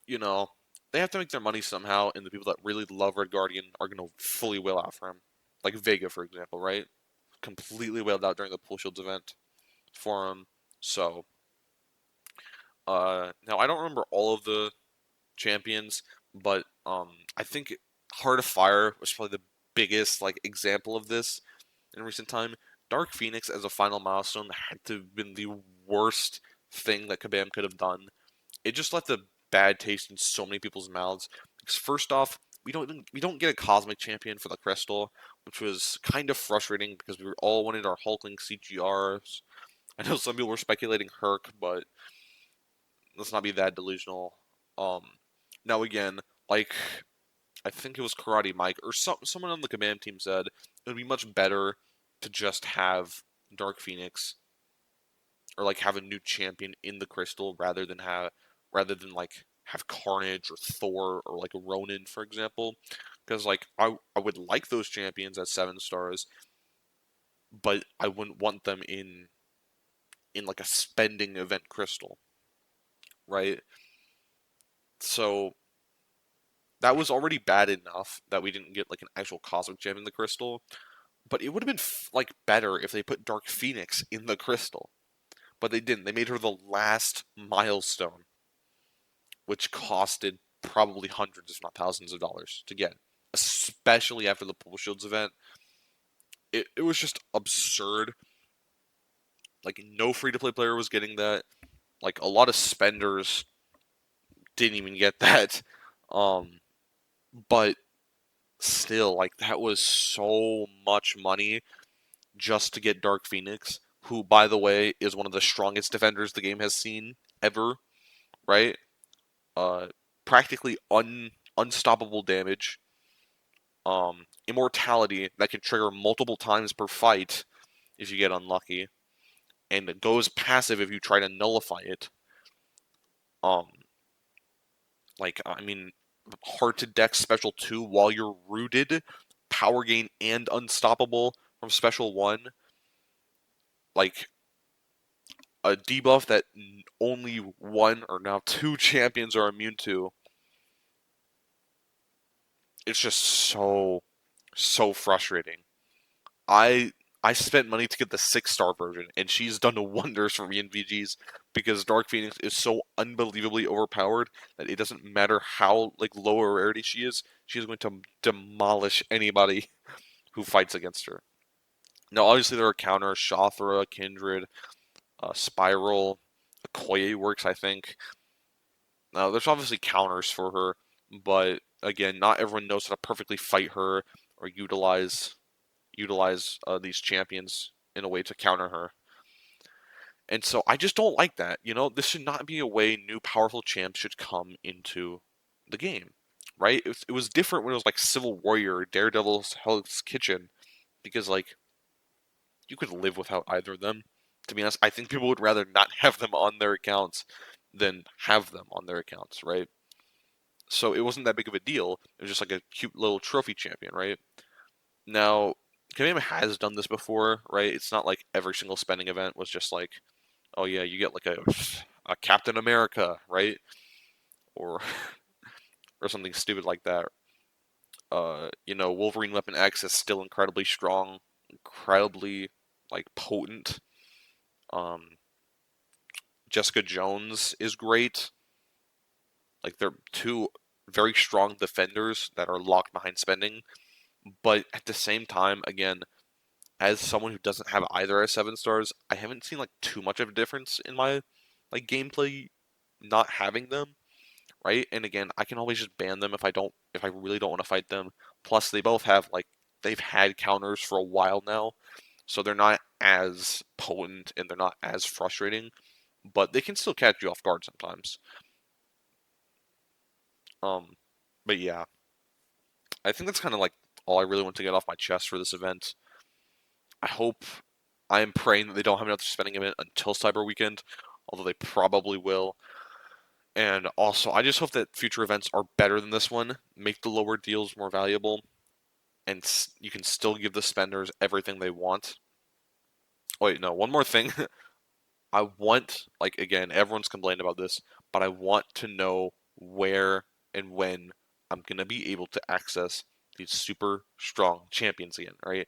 you know, they have to make their money somehow, and the people that really love Red Guardian are going to fully whale out for him. Like Vega, for example, right? Completely whaled out during the Pool Shields event for him. So, now I don't remember all of the champions, but I think Heart of Fire was probably the biggest like example of this in recent time. Dark Phoenix as a final milestone had to have been the worst thing that Kabam could have done. It just left a bad taste in so many people's mouths. Because first off, we don't get a cosmic champion for the crystal, which was kind of frustrating because we all wanted our Hulkling CGRs. I know some people were speculating Herc, but let's not be that delusional. Um, Now again, like I think it was Karate Mike or someone on the command team said it would be much better to just have Dark Phoenix or like have a new champion in the crystal rather than like have Carnage or Thor or like a Ronin, for example. Because like I would like those champions at 7 stars, but I wouldn't want them in like a spending event crystal, right? So that was already bad enough that we didn't get like an actual cosmic gem in the crystal, but it would have been like better if they put Dark Phoenix in the crystal. But they didn't. They made her the last milestone, which costed probably hundreds, if not thousands of dollars to get, especially after the Pool Shields event. It was just absurd. Like, no free to play player was getting that. Like, a lot of spenders didn't even get that. Um, but still, like, that was so much money just to get Dark Phoenix, who, by the way, is one of the strongest defenders the game has seen ever, right? Uh, Practically unstoppable damage, immortality that can trigger multiple times per fight if you get unlucky, and it goes passive if you try to nullify it. Um, I mean, hard to deck special 2 while you're rooted, power gain and unstoppable from special 1. Like a debuff that only one or now 2 champions are immune to. It's just so frustrating. I I spent money to get the 6 star version, and she's done wonders for me in VGs because Dark Phoenix is so unbelievably overpowered that it doesn't matter how like low a rarity she is going to demolish anybody who fights against her. Now, obviously there are counters: Shothra, Kindred, Spiral, Okoye works, I think. Now, there's obviously counters for her, but again, not everyone knows how to perfectly fight her or utilize these champions in a way to counter her. And so I just don't like that. This should not be a way new powerful champs should come into the game, right? It was different when it was like Civil Warrior or Daredevil's Hell's Kitchen because like you could live without either of them. To be honest, I think people would rather not have them on their accounts than have them on their accounts, right? So it wasn't that big of a deal. It was just like a cute little trophy champion, right? Now, Kamehame has done this before, right? It's not like every single spending event was just like, oh yeah, you get like a Captain America, right? Or or something stupid like that. Wolverine Weapon X is still incredibly strong, incredibly like potent. Um, Jessica Jones is great. Like they're two very strong defenders that are locked behind spending, but at the same time, again, as someone who doesn't have either as 7 stars, I haven't seen like too much of a difference in my like gameplay not having them, right? And again, I can always just ban them if I really don't want to fight them. Plus they both have like they've had counters for a while now, so they're not as potent and they're not as frustrating, but they can still catch you off guard sometimes. Um but yeah, I think that's kind of like all I really want to get off my chest for this event. I am praying that they don't have another spending event until Cyber Weekend, although they probably will. And also, I just hope that future events are better than this one, make the lower deals more valuable, and you can still give the spenders everything they want. Wait, no, one more thing. I want, like, again, everyone's complained about this, but I want to know where and when I'm going to be able to access these super strong champions again, right?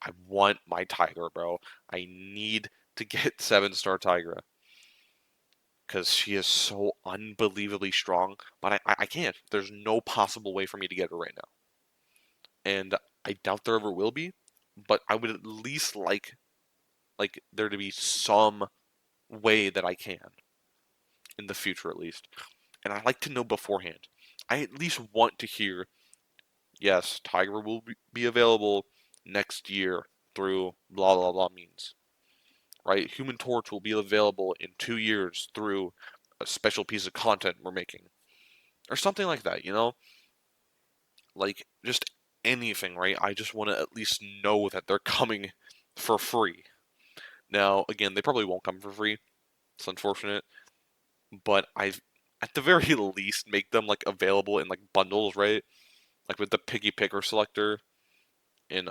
I want my Tigra, bro. I need to get 7 star Tigra because she is so unbelievably strong, but I can't. There's no possible way for me to get her right now. And I doubt there ever will be, but I would at least like there to be some way that I can in the future at least. And I like to know beforehand. I at least want to hear, yes, Tiger will be available next year through blah blah blah means. Right? Human Torch will be available in 2 years through a special piece of content we're making. or something like that, you know? Like just anything, right? I just want to at least know that they're coming for free. Now, again, they probably won't come for free. It's unfortunate, but I at the very least make them like available in like bundles, right? Like with the piggy picker selector in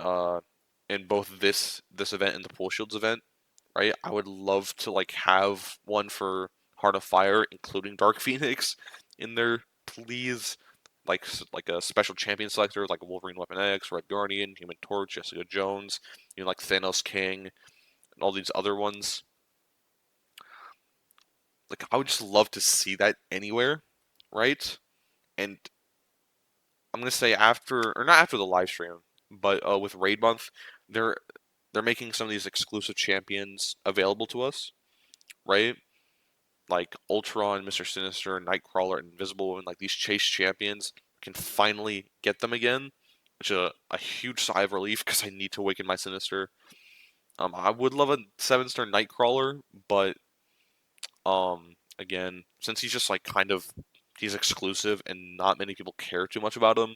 both this event and the Pool Shields event, right? I would love to like have one for Heart of Fire, including Dark Phoenix, in there, please. Like a special champion selector, like Wolverine Weapon X, Red Guardian, Human Torch, Jessica Jones, like Thanos King, and all these other ones. Like I would just love to see that anywhere, right? And I'm gonna say after, or not after the live stream, but with Raid Month, they're they're making some of these exclusive champions available to us, right? Like Ultron, Mr. Sinister, Nightcrawler, and Invisible, and like these chase champions can finally get them again, which is a huge sigh of relief because I need to awaken my Sinister. I would love a 7-star Nightcrawler, but again, since he's just like kind of he's exclusive and not many people care too much about him,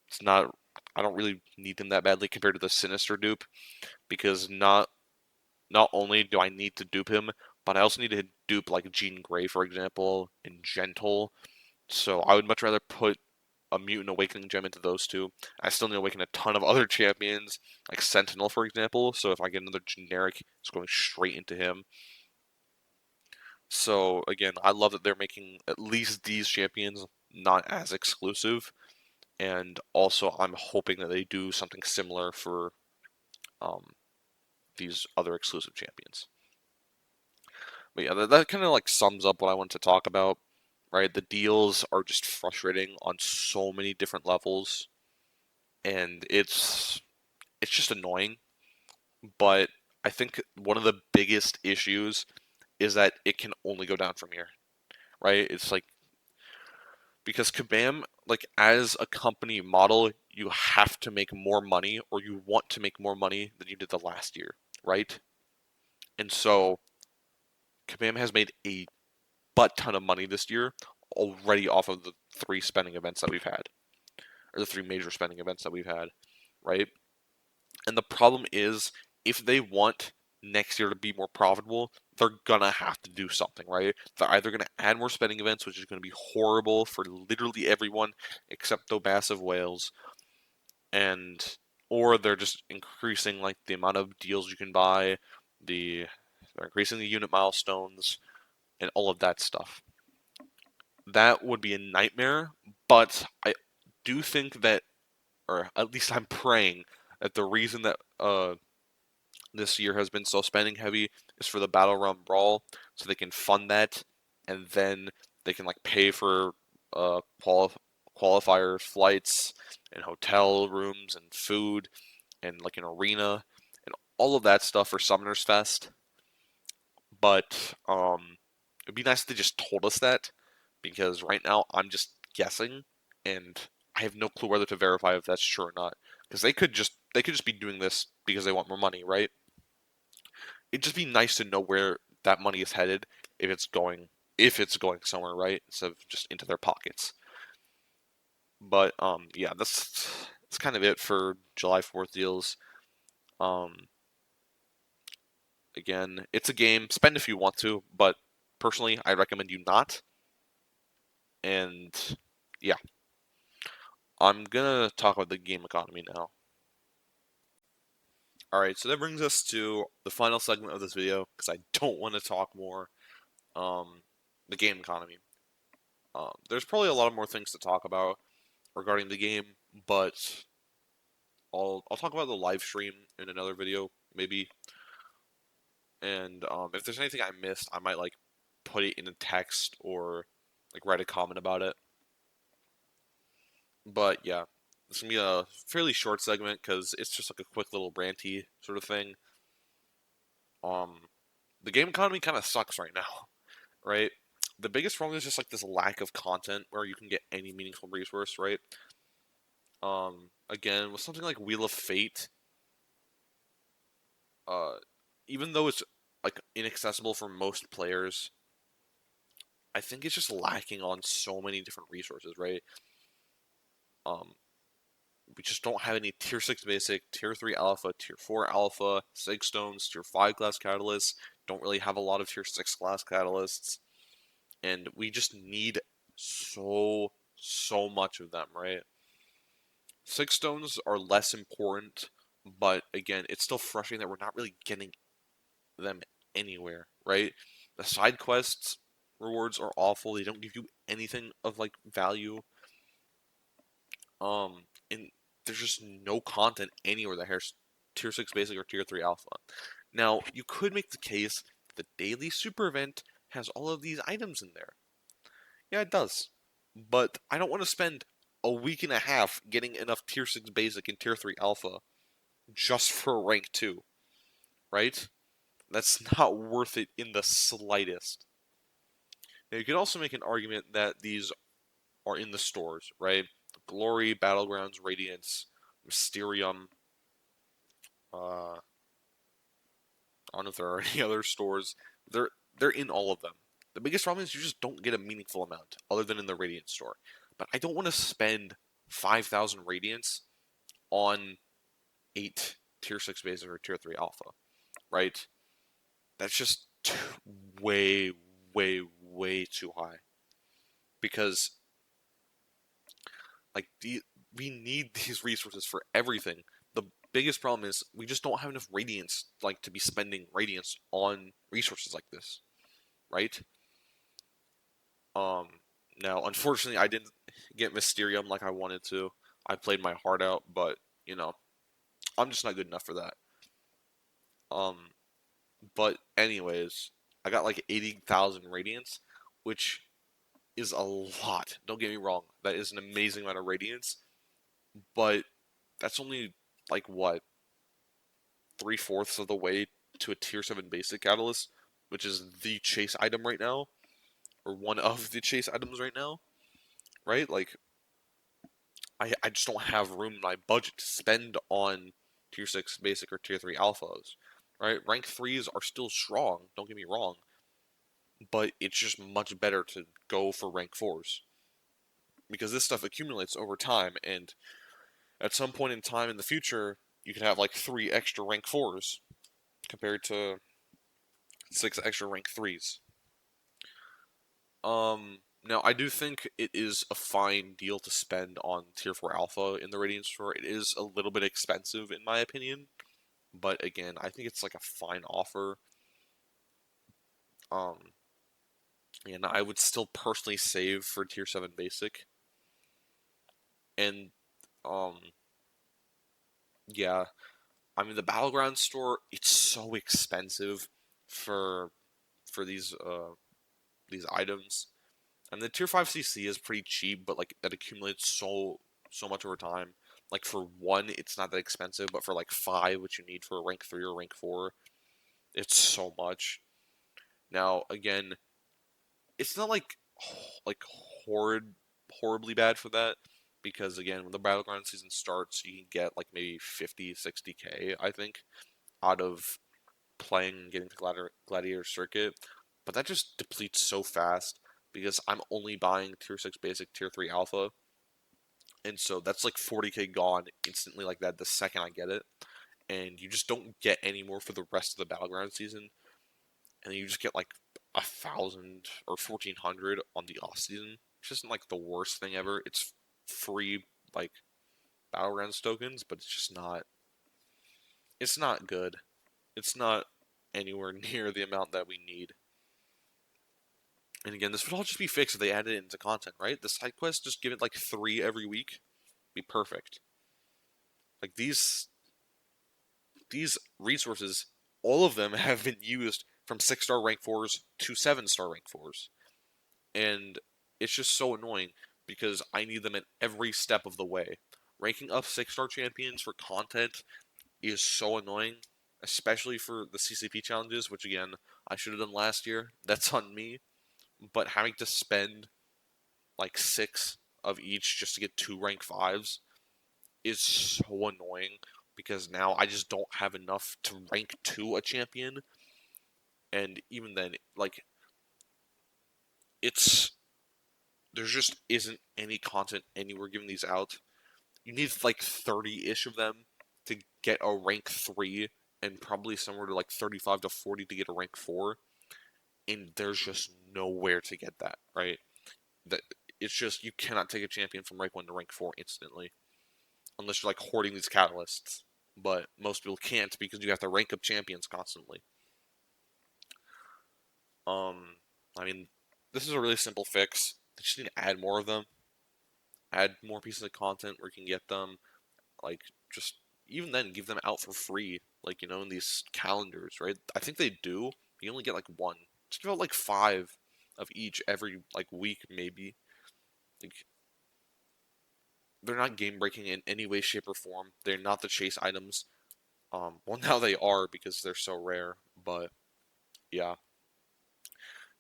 it's not. I don't really need him that badly compared to the Sinister dupe because not only do I need to dupe him, but I also need to dupe like Jean Grey, for example, and Gentle. So I would much rather put a Mutant Awakening gem into those two. I still need to awaken a ton of other champions, like Sentinel, for example. So if I get another generic, it's going straight into him. So again, I love that they're making at least these champions not as exclusive, and also I'm hoping that they do something similar for um, these other exclusive champions. But yeah, that kind of like sums up what I want to talk about, right? The deals are just frustrating on so many different levels, and it's just annoying. But I think one of the biggest issues is that it can only go down from here, right? It's like because Kabam, like as a company model, you have to make more money or you want to make more money than you did the last year, right? And so Kabam has made a butt ton of money this year already off of the three spending events that we've had, or the three major spending events that we've had, right? And the problem is, if they want next year to be more profitable, they're gonna have to do something, right? They're either gonna add more spending events, which is gonna be horrible for literally everyone except the massive whales, and or they're just increasing like the amount of deals you can buy, they're increasing the unit milestones, and all of that stuff. That would be a nightmare, but I do think that, or at least I'm praying that the reason that this year has been so spending heavy is for the Battle Realm Brawl, so they can fund that, and then they can like pay for qualifier flights and hotel rooms and food and like an arena and all of that stuff for Summoners Fest. But it'd be nice if they just told us that because right now I'm just guessing and I have no clue whether to verify if that's true or not. Because they could just be doing this because they want more money, right? It'd just be nice to know where that money is headed if it's going somewhere, right? Instead of just into their pockets. But yeah, that's kind of it for July 4th deals. Um, Again, it's a game. Spend if you want to, but personally, I recommend you not. And yeah, I'm gonna talk about the game economy now. All right, so that brings us to the final segment of this video because I don't want to talk more. Um, the game economy. There's probably a lot more things to talk about regarding the game, but I'll talk about the live stream in another video maybe. And if there's anything I missed, I might like put it in a text or like write a comment about it. But yeah, this is gonna be a fairly short segment because it's just like a quick little ranty sort of thing. Um, the game economy kind of sucks right now, right? The biggest problem is just like this lack of content where you can get any meaningful resource, right? Again, with something like Wheel of Fate, uh, even though it's like inaccessible for most players, I think it's just lacking on so many different resources, right? Um, we just don't have any tier 6 basic, tier 3 alpha, tier 4 alpha, sig stones, tier 5 class catalysts. Don't really have a lot of tier 6 class catalysts. And we just need so much of them, right? Sig stones are less important, but again, it's still frustrating that we're not really getting them anywhere, right? The side quests rewards are awful. They don't give you anything of like value. And there's just no content anywhere that has tier 6 basic or tier 3 alpha. Now, you could make the case that the daily super event has all of these items in there. Yeah, it does. But I don't want to spend a week and a half getting enough tier 6 basic and tier 3 alpha just for rank 2, right? That's not worth it in the slightest. Now, you could also make an argument that these are in the stores, right? Glory, Battlegrounds, Radiance, Mysterium. I don't know if there are any other stores. They're in all of them. The biggest problem is you just don't get a meaningful amount, other than in the Radiance store. But I don't want to spend 5,000 Radiance on 8 tier 6 basic or tier 3 alpha, right? That's just way, way too high. Because we need these resources for everything. The biggest problem is we just don't have enough radiance to be spending radiance on resources like this, right? Um Now unfortunately I didn't get Mysterium like I wanted to. I played my heart out, but you know, I'm just not good enough for that. Um but anyways, I got like 80,000 radiance, which is a lot. Don't get me wrong. That is an amazing amount of radiance, but that's only like what, 3/4 of the way to a tier 7 basic catalyst, which is the chase item right now, or one of the chase items right now, right? Like, I just don't have room in my budget to spend on tier 6 basic or tier 3 alphas, right? Rank 3s are still strong, don't get me wrong, but it's just much better to go for rank 4s because this stuff accumulates over time, and at some point in time in the future, you can have like 3 extra rank 4s compared to 6 extra rank 3s. Now I do think it is a fine deal to spend on Tier 4 Alpha in the Radiant Store. It is a little bit expensive in my opinion, but again, I think it's like a fine offer. Um, and I would still personally save for Tier 7 Basic. And um, yeah, I mean the Battleground store, it's so expensive for these items. And the tier 5 CC is pretty cheap, but like that accumulates so much over time. Like for 1, it's not that expensive, but for like 5, which you need for a rank 3 or rank 4, it's so much. Now, again, it's not like horrid horribly bad for that, because again, when the battleground season starts, you can get like maybe 50, 60k, I think, out of playing and getting the gladiator circuit, but that just depletes so fast because I'm only buying tier 6 basic, tier 3 alpha, and so that's like 40k gone instantly like that the second I get it, and you just don't get any more for the rest of the battleground season, and you just get like 1,000 or 1,400 on the off season, which isn't like the worst thing ever. It's free like battlegrounds tokens, but it's not good. It's not anywhere near the amount that we need. And again, this would all just be fixed if they added it into content, right? The side quests, just give it like 3 every week, be perfect. Like these resources, all of them have been used from 6-star rank 4s to 7-star rank 4s. And it's just so annoying because I need them at every step of the way. Ranking up 6-star champions for content is so annoying, especially for the CCP challenges, which again, I should have done last year. That's on me. But having to spend like 6 of each just to get 2 rank 5s is so annoying because now I just don't have enough to rank 2 a champion. And even then, like, it's there just isn't any content anywhere giving these out. You need like 30-ish of them to get a rank 3 and probably somewhere to like 35 to 40 to get a rank 4, and there's just nowhere to get that, right? That it's just you cannot take a champion from rank 1 to rank 4 instantly unless you're like hoarding these catalysts. But most people can't because you have to rank up champions constantly. I mean, this is a really simple fix. They just need to add more of them, add more pieces of content where you can get them. Like, just even then, give them out for free. Like, in these calendars, right? I think they do. You only get like one. Just give out like 5 of each every like week, maybe. Like, they're not game breaking in any way, shape, or form. They're not the chase items. Well, now they are because they're so rare. But yeah.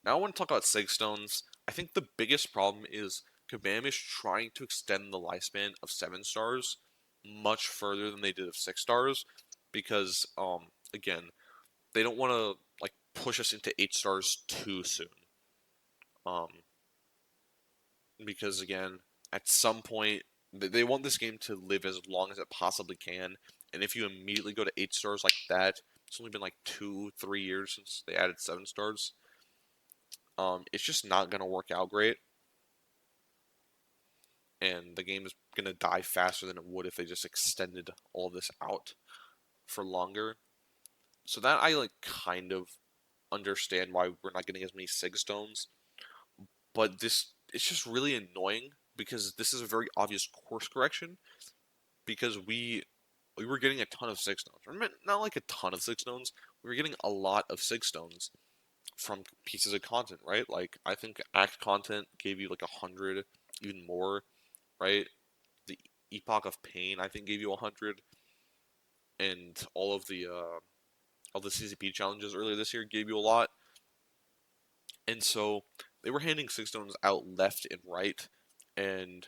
Now I want to talk about Sig Stones. I think the biggest problem is Kabam is trying to extend the lifespan of 7 stars much further than they did of 6 stars because again, they don't want to like push us into 8 stars too soon. Um because again, at some point they want this game to live as long as it possibly can, and if you immediately go to 8 stars like that, it's only been like 2-3 years since they added 7 stars. It's just not gonna work out great, and the game is gonna die faster than it would if they just extended all this out for longer. So that I like kind of understand why we're not getting as many Sig Stones, but this it's just really annoying because this is a very obvious course correction because we were getting a ton of Sig Stones. Or not like a ton of Sig Stones. We were getting a lot of Sig Stones from pieces of content, right? Like I think Act content gave you like 100, even more, right? The Epoch of Pain I think gave you 100, and all the CCP challenges earlier this year gave you a lot. And so they were handing Sig Stones out left and right, and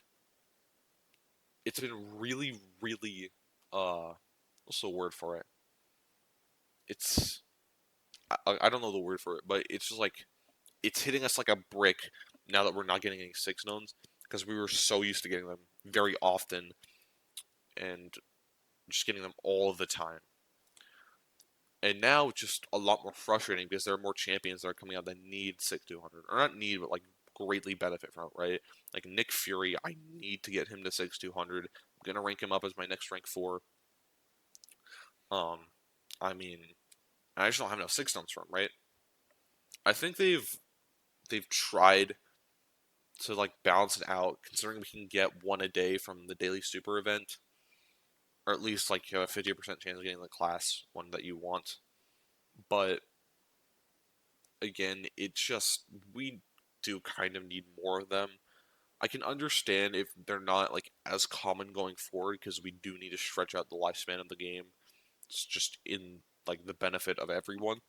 it's been really, really what's the word for it? It's I don't know the word for it, but it's just like it's hitting us like a brick now that we're not getting any 6 stones because we were so used to getting them very often and just getting them all the time. And now it's just a lot more frustrating because there are more champions that are coming out that need 6-200, or not need, but like greatly benefit from it, right? Like Nick Fury, I need to get him to 6-200. I'm gonna rank him up as my next rank 4. Um, I mean, I just don't have enough 6 stones for him, right? I think they've tried to like balance it out, considering we can get one a day from the daily super event, or at least like you have a 50% chance of getting the class one that you want. But again, it's just we do kind of need more of them. I can understand if they're not like as common going forward because we do need to stretch out the lifespan of the game. It's just in like the benefit of everyone.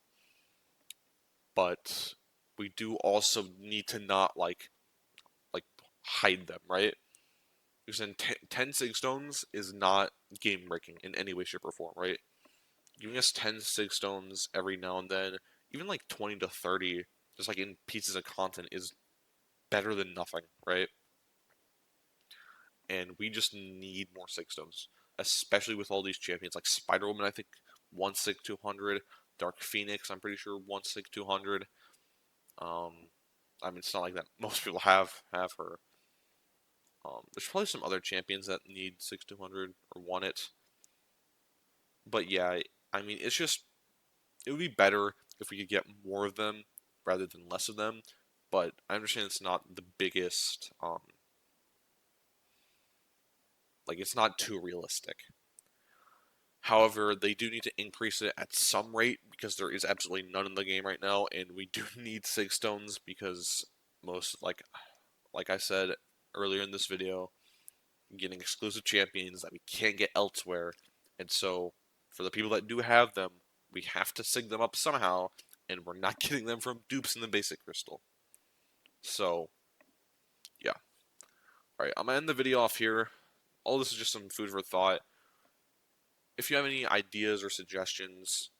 But we do also need to not like hide them, right? Because then 10 Sig Stones is not game breaking in any way, shape, or form, right? Giving us 10 Sig Stones every now and then, even like 20 to 30, just like in pieces of content, is better than nothing, right? And we just need more Sig Stones, especially with all these champions. Like Spider Woman, I think, 1 Sig 200. Dark Phoenix, I'm pretty sure, 1 Sig 200. Um, I mean, it's not like that most people have her. There's probably some other champions that need 6-200 or want it. But yeah, I mean, it would be better if we could get more of them rather than less of them. But I understand it's not the biggest, like, it's not too realistic. However, they do need to increase it at some rate because there is absolutely none in the game right now, and we do need 6 stones because most, like I said earlier in this video, getting exclusive champions that we can't get elsewhere. And so, for the people that do have them, we have to sig them up somehow, and we're not getting them from dupes in the basic crystal. So, yeah. Alright, I'm going to end the video off here. All this is just some food for thought. If you have any ideas or suggestions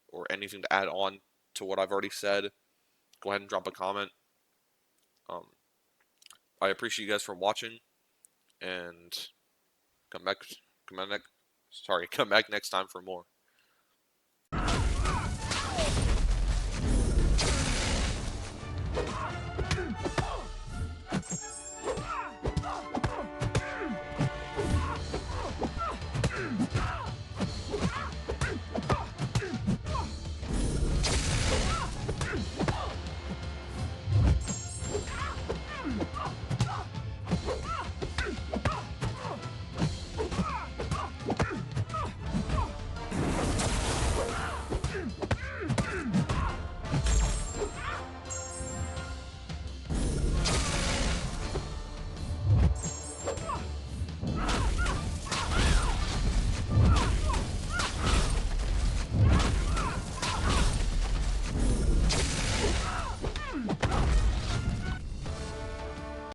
or anything to add on to what I've already said, go ahead and drop a comment. Um, I appreciate you guys for watching, and come back, come back next, sorry, come back next time for more.